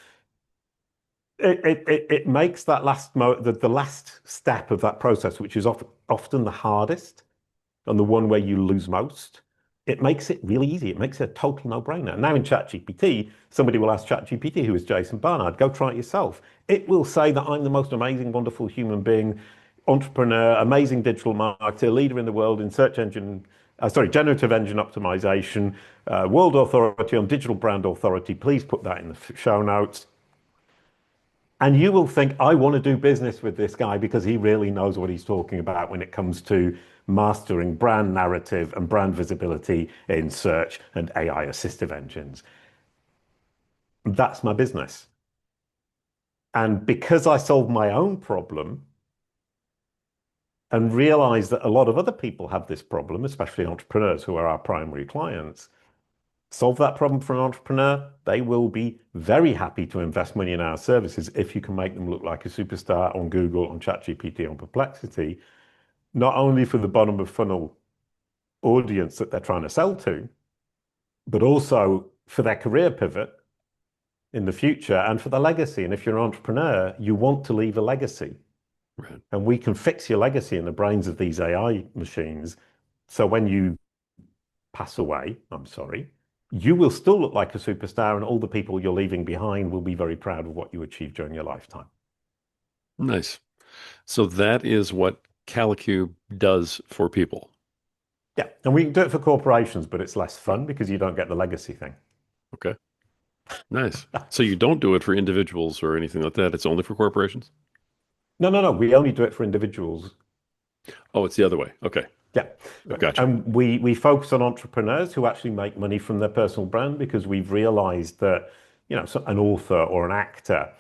it makes that the last step of that process, which is often the hardest and the one where you lose most, it makes it really easy. It makes it a total no-brainer. Now in ChatGPT, somebody will ask ChatGPT, who is Jason Barnard, go try it yourself. It will say that I'm the most amazing, wonderful human being, entrepreneur, amazing digital marketer, leader in the world in generative engine optimization, world authority on digital brand authority. Please put that in the show notes. And you will think, I want to do business with this guy because he really knows what he's talking about when it comes to mastering brand narrative and brand visibility in search and AI assistive engines. That's my business. And because I solved my own problem and realized that a lot of other people have this problem, especially entrepreneurs who are our primary clients, solve that problem for an entrepreneur, they will be very happy to invest money in our services if you can make them look like a superstar on Google, on ChatGPT, on Perplexity. not only for the bottom of funnel audience that they're trying to sell to, but also for their career pivot in the future and for the legacy. And if you're an entrepreneur, you want to leave a legacy. Right. And we can fix your legacy in the brains of these AI machines. So when you pass away, I'm sorry, you will still look like a superstar, and all the people you're leaving behind will be very proud of what you achieved during your lifetime. Nice. So that is what Kalicube does for people. Yeah. And we can do it for corporations, but it's less fun because you don't get the legacy thing. Okay. Nice. So you don't do it for individuals or anything like that. It's only for corporations? No, no, no. We only do it for individuals. Oh, it's the other way. Okay. Yeah. Gotcha. And we focus on entrepreneurs who actually make money from their personal brand because we've realized that, an author or an actor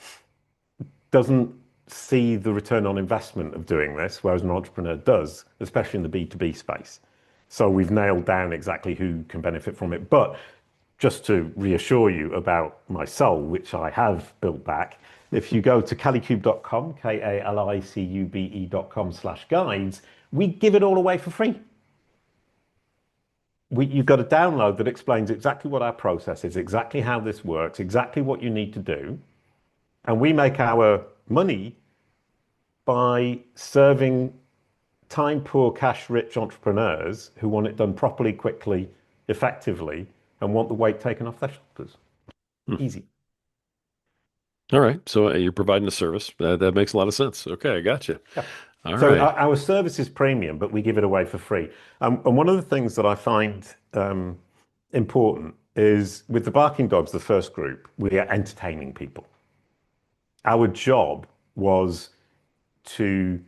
doesn't see the return on investment of doing this, whereas an entrepreneur does, especially in the B2B space. So we've nailed down exactly who can benefit from it. But just to reassure you about my soul, which I have built back, if you go to kalicube.com, kalicube.com/guides, we give it all away for free. You've got a download that explains exactly what our process is, exactly how this works, exactly what you need to do. And we make our money by serving time poor, cash rich entrepreneurs who want it done properly, quickly, effectively, and want the weight taken off their shoulders. Hmm. Easy. All right. So you're providing a service. That makes a lot of sense. Okay, I got you. Yeah. All So right. our service is premium, but we give it away for free. And one of the things that I find important is with the Barking Dogs, the first group, we are entertaining people. Our job was to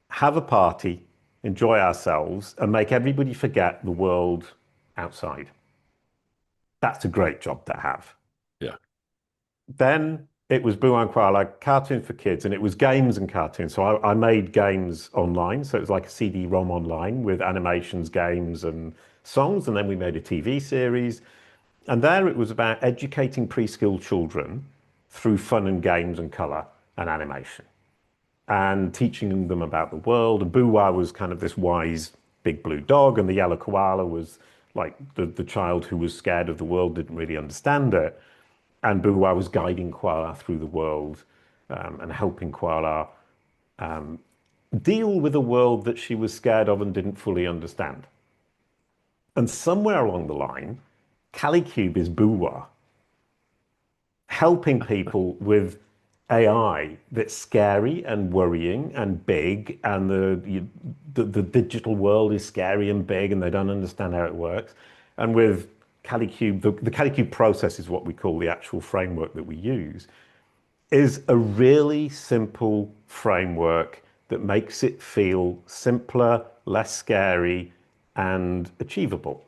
have a party, enjoy ourselves, and make everybody forget the world outside. That's a great job to have. Yeah. Then it was Boo and Koala, cartoon for kids, and it was games and cartoons. So I made games online. So it was like a CD-ROM online with animations, games, and songs. And then we made a TV series. And there it was about educating preschool children through fun and games and color and animation and teaching them about the world. And Boo was kind of this wise big blue dog, and the yellow koala was like the child who was scared of the world, didn't really understand it. And Boo was guiding Koala through the world and helping Koala deal with a world that she was scared of and didn't fully understand. And somewhere along the line, Kalicube is Boo helping people with AI that's scary and worrying and big, and the digital world is scary and big, and they don't understand how it works. And with Kalicube, the Kalicube process is what we call the actual framework that we use, is a really simple framework that makes it feel simpler, less scary, and achievable.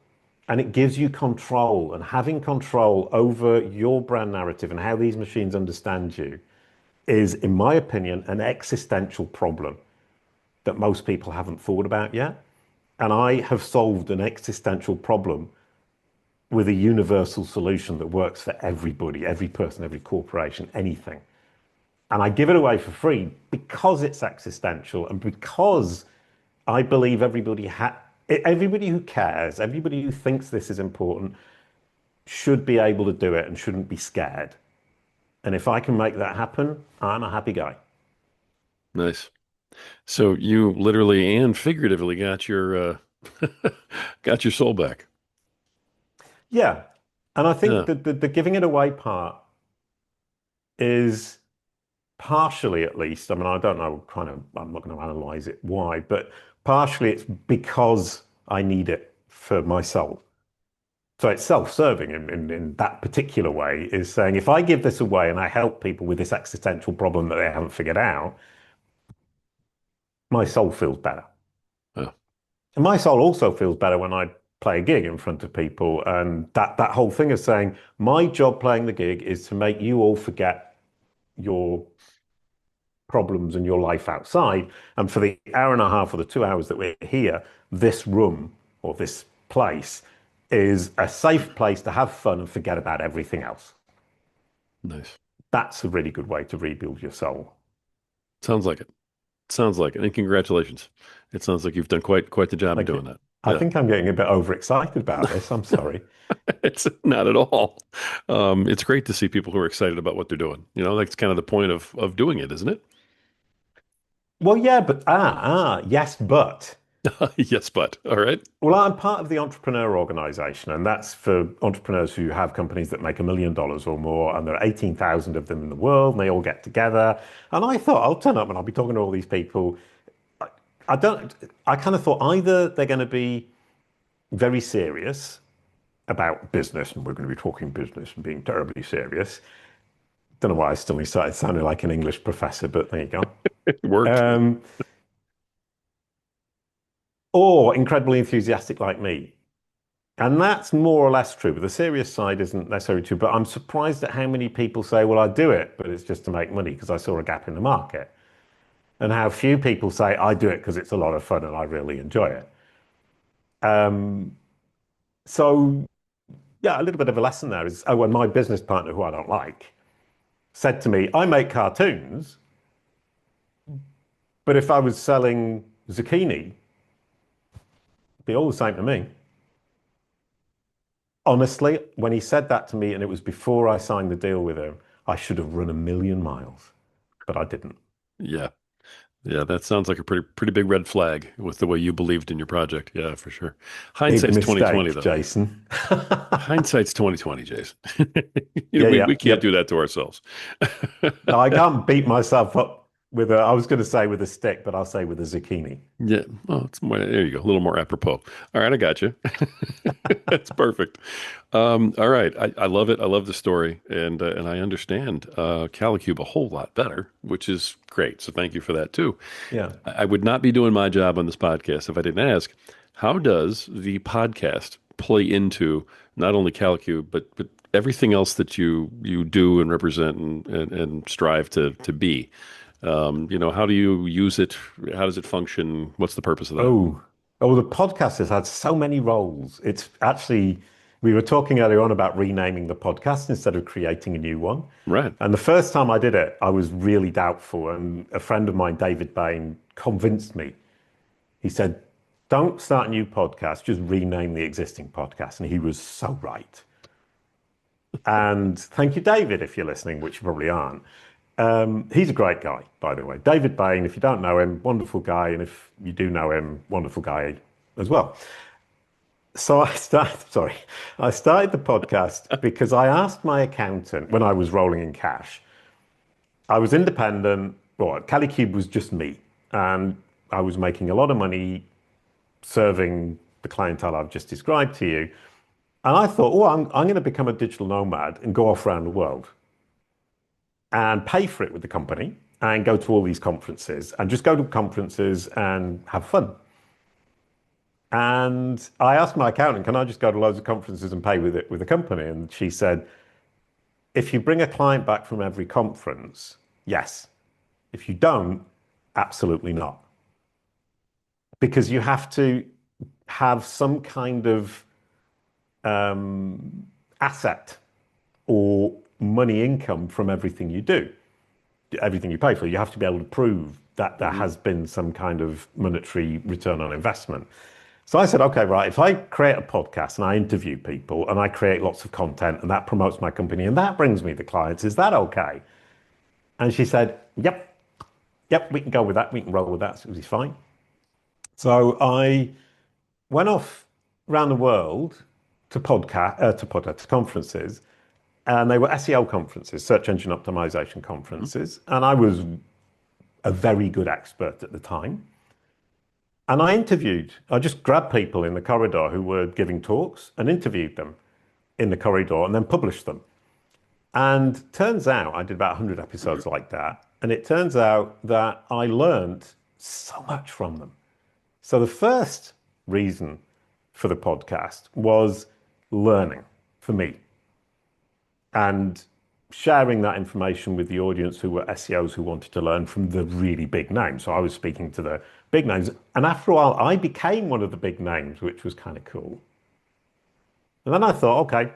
And it gives you control, and having control over your brand narrative and how these machines understand you is, in my opinion, an existential problem that most people haven't thought about yet. And I have solved an existential problem with a universal solution that works for everybody, every person, every corporation, anything. And I give it away for free because it's existential and because I believe everybody who cares, everybody who thinks this is important should be able to do it and shouldn't be scared. And if I can make that happen, I'm a happy guy. Nice. So you literally and figuratively got your soul back. Yeah. And I think Yeah. that the giving it away part is partially, at least, I mean, I don't know, I'm not going to analyze it why, but partially it's because I need it for my soul. So it's self-serving in that particular way, is saying if I give this away and I help people with this existential problem that they haven't figured out, my soul feels better. Oh, And my soul also feels better when I play a gig in front of people. And that whole thing of saying, my job playing the gig is to make you all forget your problems and your life outside. And for the hour and a half or the 2 hours that we're here, this room or this place is a safe place to have fun and forget about everything else. nice. That's a really good way to rebuild your soul. Sounds like it. Sounds like it. And congratulations. It sounds like you've done quite the job of Thank you. doing that. I Yeah. think I'm getting a bit overexcited about this. I'm sorry. It's not at all. It's great to see people who are excited about what they're doing. You know, that's kind of the point of doing it, isn't it? Well, yeah, but yes, but. Yes, but all right. Well, I'm part of the entrepreneur organization, and that's for entrepreneurs who have companies that make $1 million or more, and there are 18,000 of them in the world, and they all get together. And I thought, I'll turn up and I'll be talking to all these people. I don't, I kind of thought either they're going to be very serious about business, and we're going to be talking business and being terribly serious. Don't know why I suddenly started sounding like an English professor, but there you go. It worked. Um, or incredibly enthusiastic like me. And that's more or less true, but the serious side isn't necessarily true. But I'm surprised at how many people say, well, I do it, but it's just to make money because I saw a gap in the market. And how few people say, I do it because it's a lot of fun and I really enjoy it. Um, so, yeah, a little bit of a lesson there is, oh, when my business partner, who I don't like, said to me, I make cartoons, but if I was selling zucchini, it'd be all the same to me. Honestly, when he said that to me, and it was before I signed the deal with him, I should have run a million miles, but I didn't. Yeah. Yeah, that sounds like a pretty big red flag with the way you believed in your project. Yeah, for sure. Big Hindsight's 2020 mistake, though. Jason. Hindsight's 2020, Jason. You know, Yeah, we yeah, can't do yep. that to ourselves. No, I can't beat myself up with a, I was going to say with a stick, but I'll say with a zucchini. Yeah. Oh, it's more, there you go. A little more apropos. All right, I got you. That's perfect. All right. I love it. I love the story and I understand Calicube a whole lot better, which is great. So thank you for that too. Yeah. I would not be doing my job on this podcast if I didn't ask, how does the podcast play into not only Calicube, but everything else that you do and represent and strive to be? You know, how do you use it? How does it function? What's the purpose of that? Oh, oh, the podcast has had so many roles. It's actually, we were talking earlier on about renaming the podcast instead of creating a new one. Right. And the first time I did it, I was really doubtful. And a friend of mine, David Bain, convinced me. He said, don't start a new podcast, just rename the existing podcast. And he was so right. And thank you, David, if you're listening, which you probably aren't. He's a great guy, by the way. David Bain, if you don't know him, wonderful guy. And if you do know him, wonderful guy as well. So I started the podcast because I asked my accountant when I was rolling in cash. I was independent. Well, Kalicube was just me. And I was making a lot of money serving the clientele I've just described to you. And I thought, oh, I'm going to become a digital nomad and go off around the world and pay for it with the company and go to all these conferences and just go to conferences and have fun. And I asked my accountant, can I just go to loads of conferences and pay with it with the company? And she said, if you bring a client back from every conference, yes. If you don't, absolutely not. Because you have to have some kind of asset or money income from everything you do, everything you pay for. You have to be able to prove that there Hmm. has been some kind of monetary return on investment. So I said, okay, right, if I create a podcast and I interview people and I create lots of content and that promotes my company and that brings me the clients, is that okay? And she said, yep, we can go with that. We can roll with that. So it was fine. So I went off around the world to conferences, and they were SEO conferences, search engine optimization Hmm. conferences, and I was a very good expert at the time. And I just grabbed people in the corridor who were giving talks and interviewed them in the corridor and then published them. And turns out I did about 100 episodes like that. And it turns out that I learned so much from them. So the first reason for the podcast was learning for me and sharing that information with the audience who were SEOs who wanted to learn from the really big names. So I was speaking to the big names. And after a while, I became one of the big names, which was kind of cool. And then I thought, okay,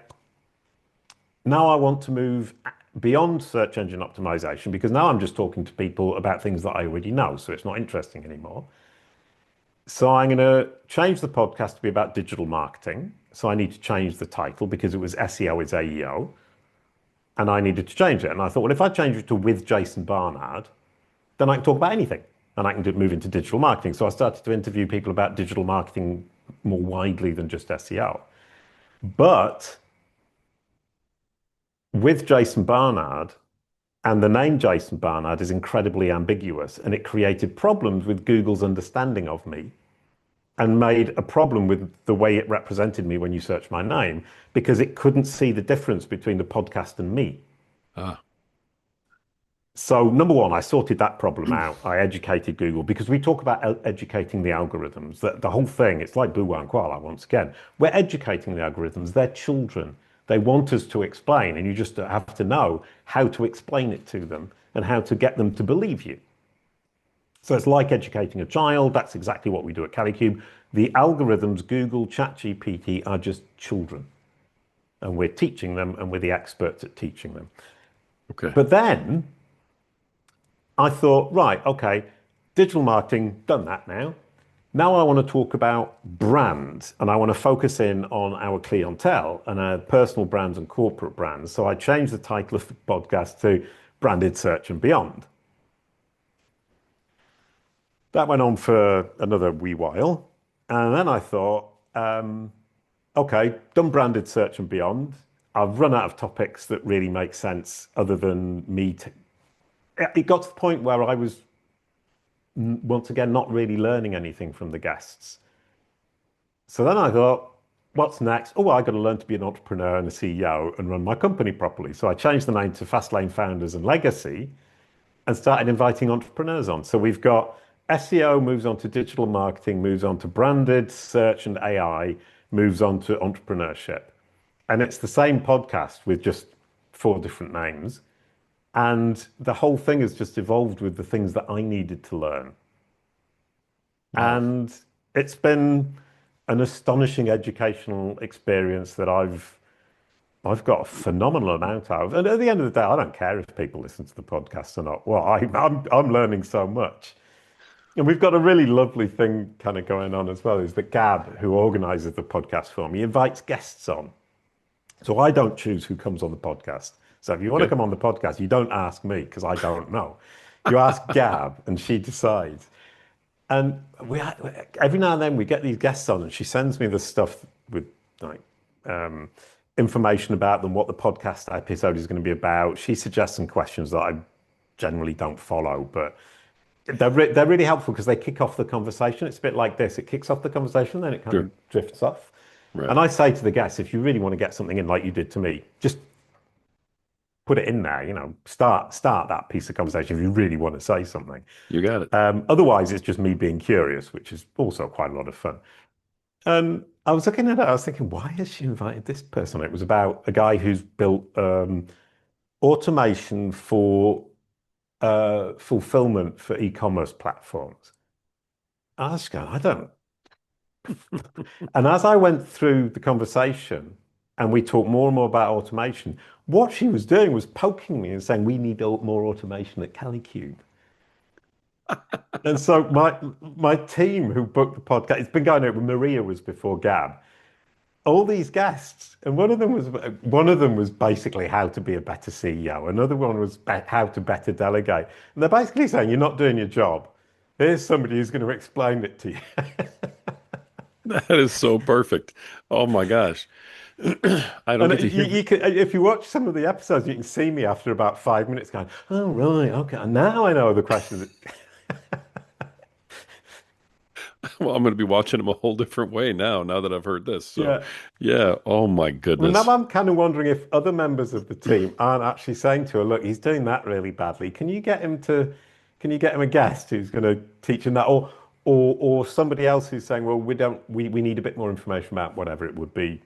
now I want to move beyond search engine optimization, because now I'm just talking to people about things that I already know, so it's not interesting anymore. So I'm going to change the podcast to be about digital marketing. So I need to change the title because it was SEO is AEO, and I needed to change it. And I thought, well, if I change it to with Jason Barnard, then I can talk about anything and I can move into digital marketing. So I started to interview people about digital marketing more widely than just SEO. But with Jason Barnard, and the name Jason Barnard is incredibly ambiguous, and it created problems with Google's understanding of me and made a problem with the way it represented me when you search my name because it couldn't see the difference between the podcast and me. Ah, So, number one, I sorted that problem out. I educated Google because we talk about educating the algorithms. The whole thing, it's like Boo and Koala once again. We're educating the algorithms. They're children. They want us to explain, and you just have to know how to explain it to them and how to get them to believe you. So it's like educating a child. That's exactly what we do at Kalicube. The algorithms, Google, ChatGPT, are just children. And we're teaching them, and we're the experts at teaching them. okay. But then I thought, right, okay, digital marketing, done that now. Now I want to talk about brands and I want to focus in on our clientele and our personal brands and corporate brands. So I changed the title of the podcast to Branded Search and Beyond. That went on for another wee while. And then I thought, okay, done Branded Search and Beyond. I've run out of topics that really make sense other than me. It got to the point where I was, once again, not really learning anything from the guests. So then I thought, what's next? Oh, I got to learn to be an entrepreneur and a CEO and run my company properly. So I changed the name to Fastlane Founders and Legacy and started inviting entrepreneurs on. So we've got SEO moves on to digital marketing, moves on to branded search and AI, moves on to entrepreneurship. And it's the same podcast with just 4 different names. And the whole thing has just evolved with the things that I needed to learn. Wow. And it's been an astonishing educational experience that I've got a phenomenal amount out of. And at the end of the day, I don't care if people listen to the podcast or not. Well, I'm learning so much. And we've got a really lovely thing kind of going on as well, is that Gab, who organizes the podcast for me, invites guests on. So I don't choose who comes on the podcast. So if you want to Okay. come on the podcast, you don't ask me because I don't know. You ask Gab and she decides. And every now and then we get these guests on and she sends me the stuff with like information about them, what the podcast episode is going to be about. She suggests some questions that I generally don't follow, but they're really helpful because they kick off the conversation. It's a bit like this. It kicks off the conversation, then it kind Sure. of drifts off. Right. And I say to the guests, if you really want to get something in like you did to me, just put it in there, start that piece of conversation if you really want to say something. You got it. Otherwise, it's just me being curious, which is also quite a lot of fun. And I was looking at it, I was thinking, why has she invited this person? It was about a guy who's built automation for fulfillment for e-commerce platforms. I was going, I don't. And as I went through the conversation and we talked more and more about automation, what she was doing was poking me and saying, we need more automation at Kalicube. And so my team who booked the podcast, it's been going over, Maria was before Gab, all these guests, and one of them was basically how to be a better CEO. Another one was how to better delegate. And they're basically saying, you're not doing your job. Here's somebody who's going to explain it to you. That is so perfect. Oh my gosh. I don't And get to hear. you can, if you watch some of the episodes, you can see me after about 5 minutes going, oh, right, okay. Now I know the questions. Well, I'm going to be watching him a whole different way now that I've heard this. So, Yeah. yeah. Oh my Well, now goodness. I'm kind of wondering if other members of the team aren't actually saying to her, look, he's doing that really badly. Can you get him a guest who's going to teach him that? Or somebody else who's saying, well, we need a bit more information about whatever it would be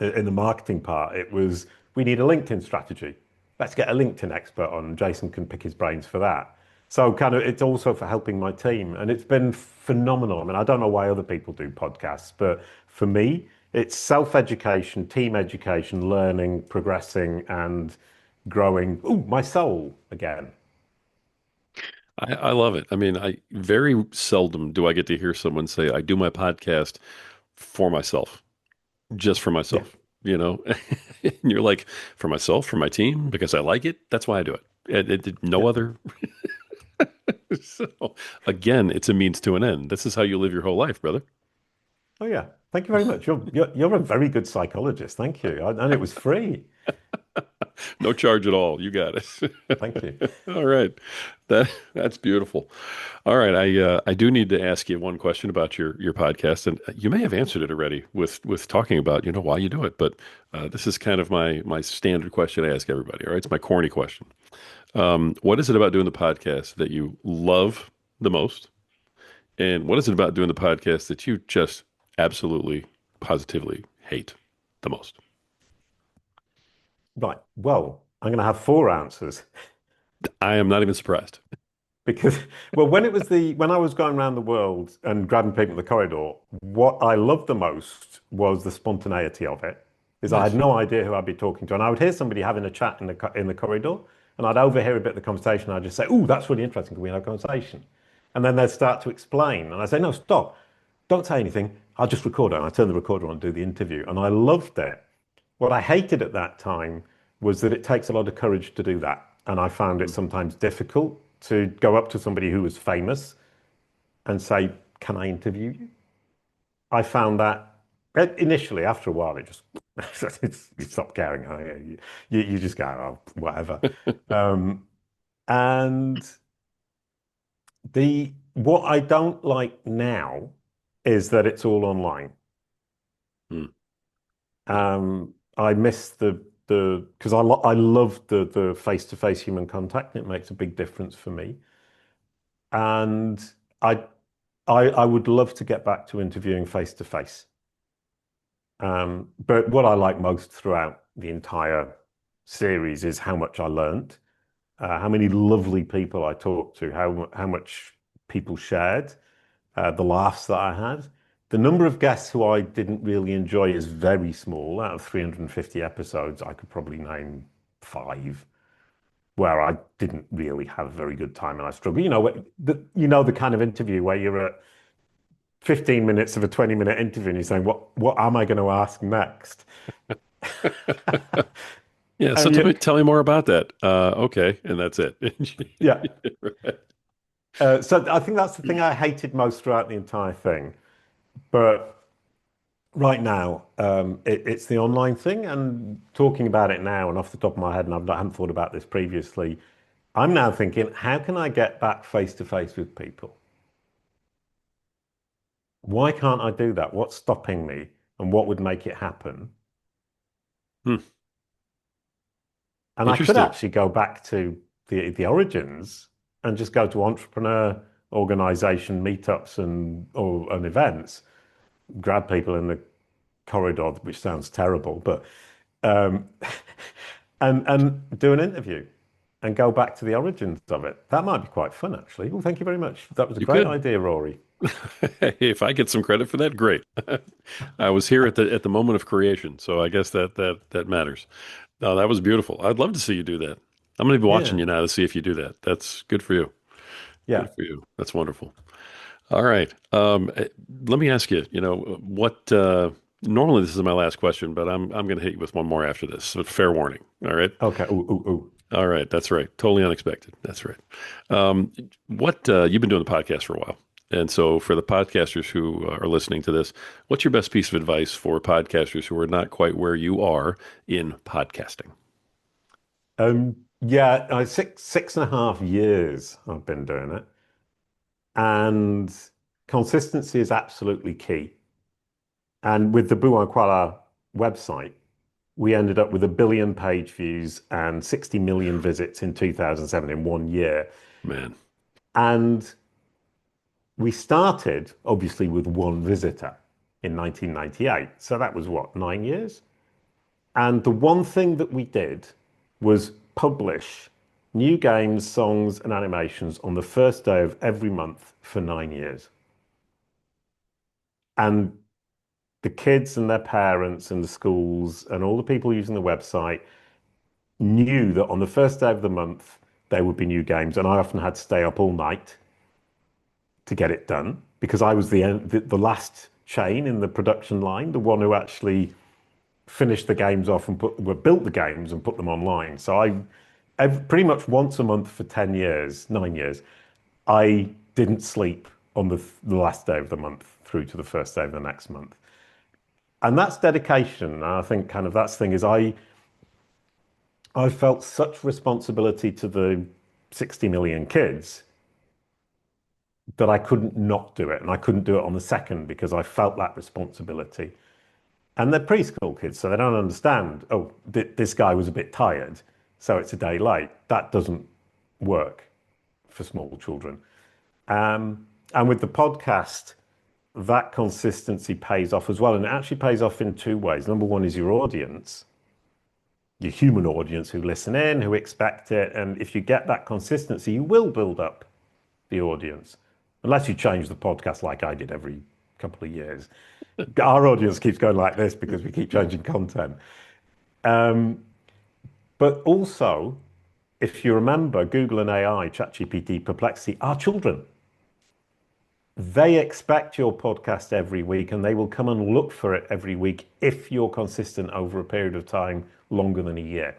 in the marketing part. It was, we need a LinkedIn strategy. Let's get a LinkedIn expert on. Jason can pick his brains for that. So kind of, it's also for helping my team. And it's been phenomenal. I mean, I don't know why other people do podcasts, but for me, it's self-education, team education, learning, progressing, and growing, my soul again. I love it. I mean, I very seldom do I get to hear someone say, I do my podcast for myself, just for Yeah. myself, you know? And you're like, for myself, for my team, because I like it. That's why I do it. No Yeah. other. So again, it's a means to an end. This is how you live your whole life, brother. Oh, yeah. Thank you very much. You're a very good psychologist. Thank you. And it was free. No charge at all. You got Thank you. it. All right. That's beautiful. All right, I do need to ask you one question about your podcast, and you may have answered it already with talking about why you do it, but this is kind of my standard question I ask everybody. All right, it's my corny question. What is it about doing the podcast that you love the most, and what is it about doing the podcast that you just absolutely positively hate the most? Right. Well, I'm going to have four answers I am not even surprised. because, well, when I was going around the world and grabbing people in the corridor, what I loved the most was the spontaneity of it. Is I had Nice. no idea who I'd be talking to, and I would hear somebody having a chat in the corridor, and I'd overhear a bit of the conversation. And I'd just say, "Oh, that's really interesting. Can we have a conversation?" And then they'd start to explain, and I say, "No, stop! Don't say anything. I'll just record it." And I turn the recorder on and do the interview, and I loved it. What I hated at that time was that it takes a lot of courage to do that. And I found it Mm. sometimes difficult to go up to somebody who was famous and say, "Can I interview you?" I found that initially, after a while, it just you stop caring. You just go, "Oh, whatever." Um, and the what I don't like now is that it's all online. Mm. Yeah. I miss the because I love the face-to-face human contact. And it makes a big difference for me, and I I would love to get back to interviewing face to face. But what I like most throughout the entire series is how much I learned, how many lovely people I talked to, how much people shared, the laughs that I had. The number of guests who I didn't really enjoy is very small. Out of 350 episodes, I could probably name five where I didn't really have a very good time and I struggled. The kind of interview where you're at 15 minutes of a 20-minute interview and you're saying, what am I going to ask next? Yeah. So And you, tell me more about that. Okay, and that's it. yeah. Right. So I think that's the thing I hated most throughout the entire thing. But right now, it's the online thing, and talking about it now, and off the top of my head, and I hadn't thought about this previously. I'm now thinking, how can I get back face to face with people? Why can't I do that? What's stopping me, and what would make it happen? Hmm. And I could Interesting. actually go back to the origins and just go to entrepreneur organization meetups and events, grab people in the corridor, which sounds terrible, but um, and do an interview and go back to the origins of it. That might be quite fun, actually. Well, thank you very much. That was a You great could. idea, Rory. Hey, if I get some credit for that, great. I was here at the moment of creation, so I guess that matters. No, that was beautiful. I'd love to see you do that. I'm going to be watching Yeah, you now to see if you do that. That's good for you. yeah, Good for you. That's wonderful. All right. Let me ask you, what normally this is my last question, but I'm going to hit you with one more after this. So fair warning. All right. okay. Ooh, ooh, ooh. All right. That's right. Totally unexpected. That's right. What you've been doing the podcast for a while. And so for the podcasters who are listening to this, what's your best piece of advice for podcasters who are not quite where you are in podcasting? Yeah, 6.5 years I've been doing it, and consistency is absolutely key. And with the Buanquala website, we ended up with 1 billion page views and 60 million visits in 2007 in 1 year. Man. And we started obviously with one visitor in 1998. So that was what, 9 years? And the one thing that we did was publish new games, songs, and animations on the first day of every month for 9 years. And the kids and their parents and the schools and all the people using the website knew that on the first day of the month, there would be new games. And I often had to stay up all night to get it done because I was the last chain in the production line, the one who actually finished the games off and built the games and put them online. So pretty much once a month for 10 years, 9 years, I didn't sleep on the last day of the month through to the first day of the next month. And that's dedication. And I think kind of that's the thing is I felt such responsibility to the 60 million kids that I couldn't not do it. And I couldn't do it on the second because I felt that responsibility. And they're preschool kids, so they don't understand, oh, this guy was a bit tired, so it's a day late. That doesn't work for small children. And with the podcast, that consistency pays off as well. And it actually pays off in two ways. Number one is your audience, your human audience who listen in, who expect it. And if you get that consistency, you will build up the audience, unless you change the podcast like I did every couple of years. Our audience keeps going like this because we keep changing content. But also, if you remember, Google and AI, ChatGPT, Perplexity are children. They expect your podcast every week and they will come and look for it every week if you're consistent over a period of time longer than a year.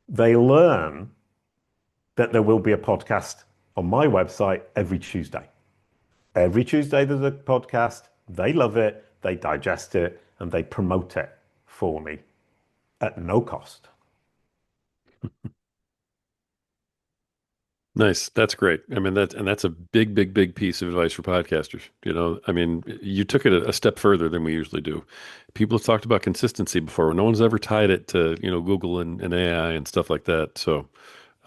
They learn that there will be a podcast on my website every Tuesday. Every Tuesday there's a podcast. They love it, they digest it, and they promote it for me at no cost. Nice. That's great. I mean, that's a big, big, big piece of advice for podcasters. I mean, you took it a step further than we usually do. People have talked about consistency before. No one's ever tied it to, Google and AI and stuff like that. So,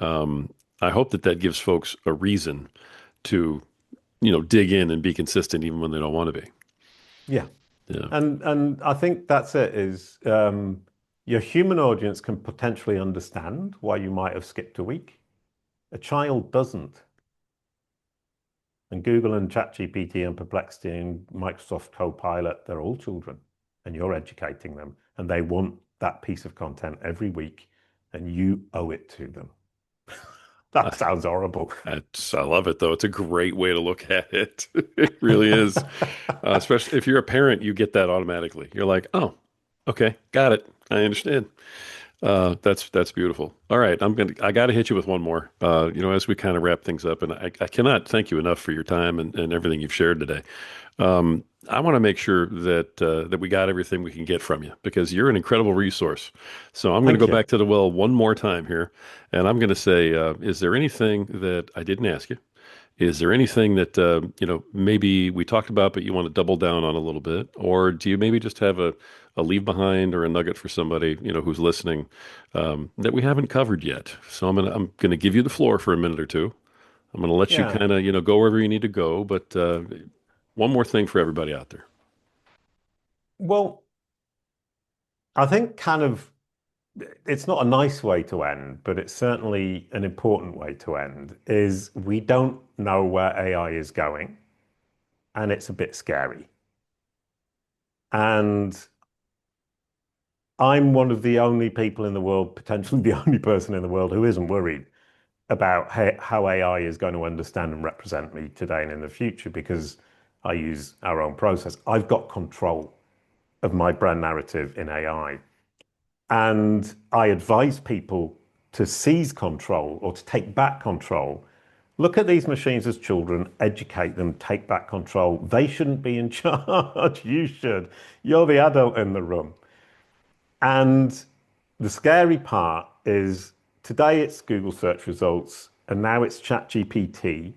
I hope that gives folks a reason to, dig in and be consistent even when they don't want to be. Yeah. Yeah. And I think that's it is your human audience can potentially understand why you might have skipped a week. A child doesn't. And Google and ChatGPT and Perplexity and Microsoft Copilot, they're all children and you're educating them and they want that piece of content every week and you owe it to them. That sounds horrible. I love it though. It's a great way to look at it. It really is. Especially if you're a parent, you get that automatically. You're like, oh, okay, got it. I understand. That's beautiful. All right, I got to hit you with one more. As we kind of wrap things up, and I cannot thank you enough for your time and everything you've shared today. I want to make sure that we got everything we can get from you because you're an incredible resource. So I'm going to Thank go you. back to the well one more time here, and I'm going to say, is there anything that I didn't ask you? Is there anything that maybe we talked about, but you want to double down on a little bit, or do you maybe just have a leave behind or a nugget for somebody who's listening that we haven't covered yet? So I'm gonna give you the floor for a minute or two. I'm gonna let you Yeah. kind of go wherever you need to go, but one more thing for everybody out there. Well, I think kind of it's not a nice way to end, but it's certainly an important way to end, is we don't know where AI is going, and it's a bit scary. And I'm one of the only people in the world, potentially the only person in the world, who isn't worried about how AI is going to understand and represent me today and in the future because I use our own process. I've got control of my brand narrative in AI. And I advise people to seize control or to take back control. Look at these machines as children, educate them, take back control. They shouldn't be in charge. You should. You're the adult in the room. And the scary part is today it's Google search results and now it's ChatGPT.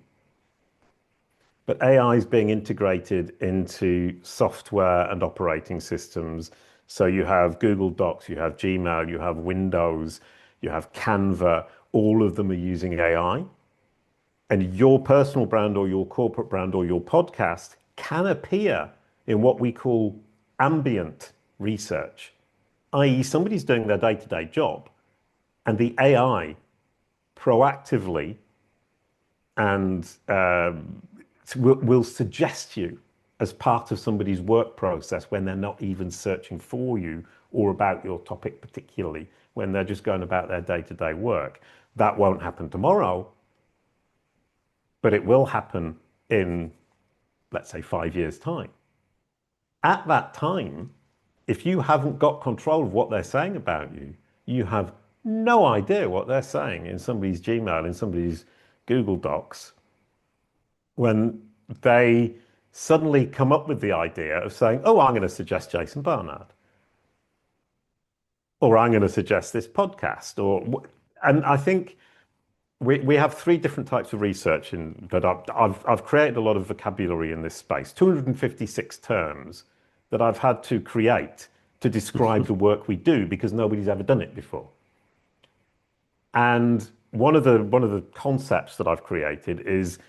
But AI is being integrated into software and operating systems. So you have Google Docs, you have Gmail, you have Windows, you have Canva. All of them are using AI. And your personal brand or your corporate brand or your podcast can appear in what we call ambient research, i.e., somebody's doing their day-to-day job and the AI proactively and will suggest you as part of somebody's work process when they're not even searching for you or about your topic particularly. when they're just going about their day-to-day work. That won't happen tomorrow, but it will happen in, let's say, 5 years' time. At that time, if you haven't got control of what they're saying about you, you have no idea what they're saying in somebody's Gmail, in somebody's Google Docs, when they suddenly come up with the idea of saying, oh, I'm going to suggest Jason Barnard, or I'm going to suggest this podcast, and I think we have three different types of research in that I've created a lot of vocabulary in this space, 256 terms that I've had to create to describe the work we do because nobody's ever done it before. And one of the concepts that I've created is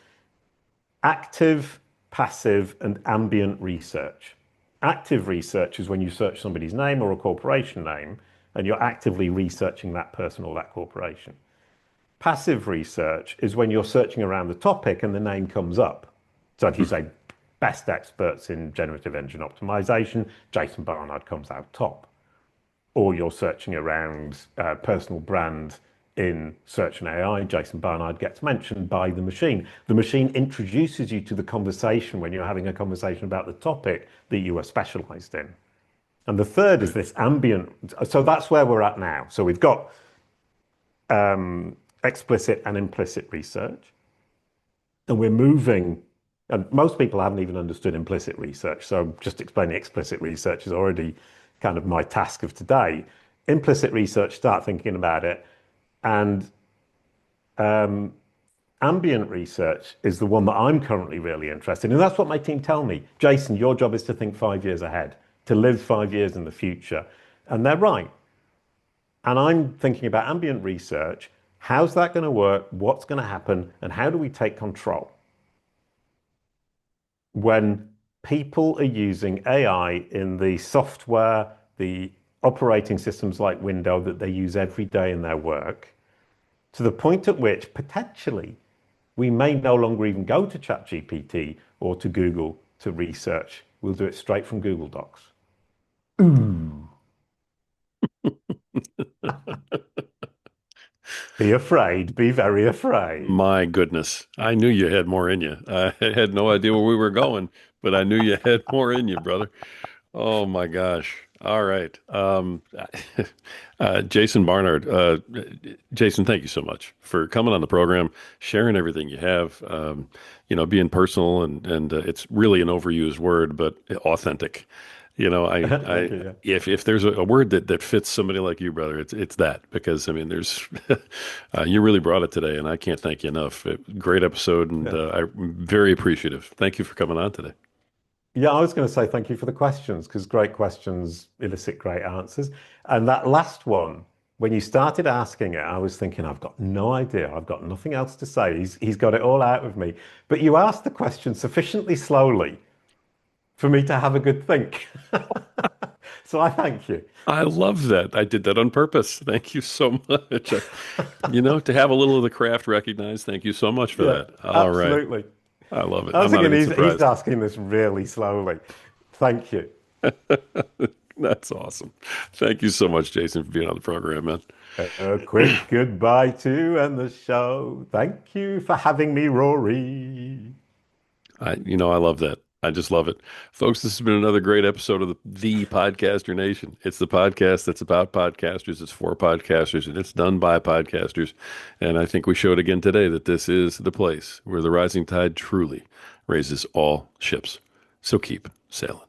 active, passive, and ambient research. Active research is when you search somebody's name or a corporation name, and you're actively researching that person or that corporation. Passive research is when you're searching around the topic and the name comes up. So if you say best experts in generative engine optimization, Jason Barnard comes out top. Or you're searching around personal brand in search and AI, Jason Barnard gets mentioned by the machine. The machine introduces you to the conversation when you're having a conversation about the topic that you are specialized in. And the third is this ambient. So that's where we're at now. So we've got explicit and implicit research. And we're moving, and most people haven't even understood implicit research. So just explaining explicit research is already kind of my task of today. Implicit research, start thinking about it. And ambient research is the one that I'm currently really interested in. And that's what my team tell me. Jason, your job is to think 5 years ahead, to live 5 years in the future. And they're right. And I'm thinking about ambient research. How's that going to work? What's going to happen? And how do we take control when people are using AI in the software, the operating systems like Windows that they use every day in their work, to the point at which potentially we may no longer even go to ChatGPT or to Google to research. We'll do it straight from Google Docs. Ooh. Be afraid, be very afraid. My goodness. I knew you had more in you. I had no idea where we were going, but I knew you had more in you, brother. Oh my gosh. All right. Jason Barnard. Jason, thank you so much for coming on the program, sharing everything you have, being personal and it's really an overused word, but authentic. Thank you, yeah. If there's a word that fits somebody like you, brother, it's that because I mean, there's you really brought it today, and I can't thank you enough. Great episode, and Yeah. I'm very appreciative. Thank you for coming on today. Yeah, I was going to say thank you for the questions because great questions elicit great answers. And that last one, when you started asking it, I was thinking, I've got no idea. I've got nothing else to say. He's got it all out of me. But you asked the question sufficiently slowly for me to have a good think. So I thank you. I love that. I did that on purpose. Thank you so much. To have a little of the craft recognized. Thank you so much for Yeah, that. All right. absolutely. I love it. I was I'm not thinking even he's surprised. asking this really slowly. Thank you. That's awesome. Thank you so much, Jason, for being on the program, man. A quick goodbye to end the show. Thank you for having me, Rory. I love that. I just love it. Folks, this has been another great episode of the Podcaster Nation. It's the podcast that's about podcasters. It's for podcasters and it's done by podcasters. And I think we showed again today that this is the place where the rising tide truly raises all ships. So keep sailing.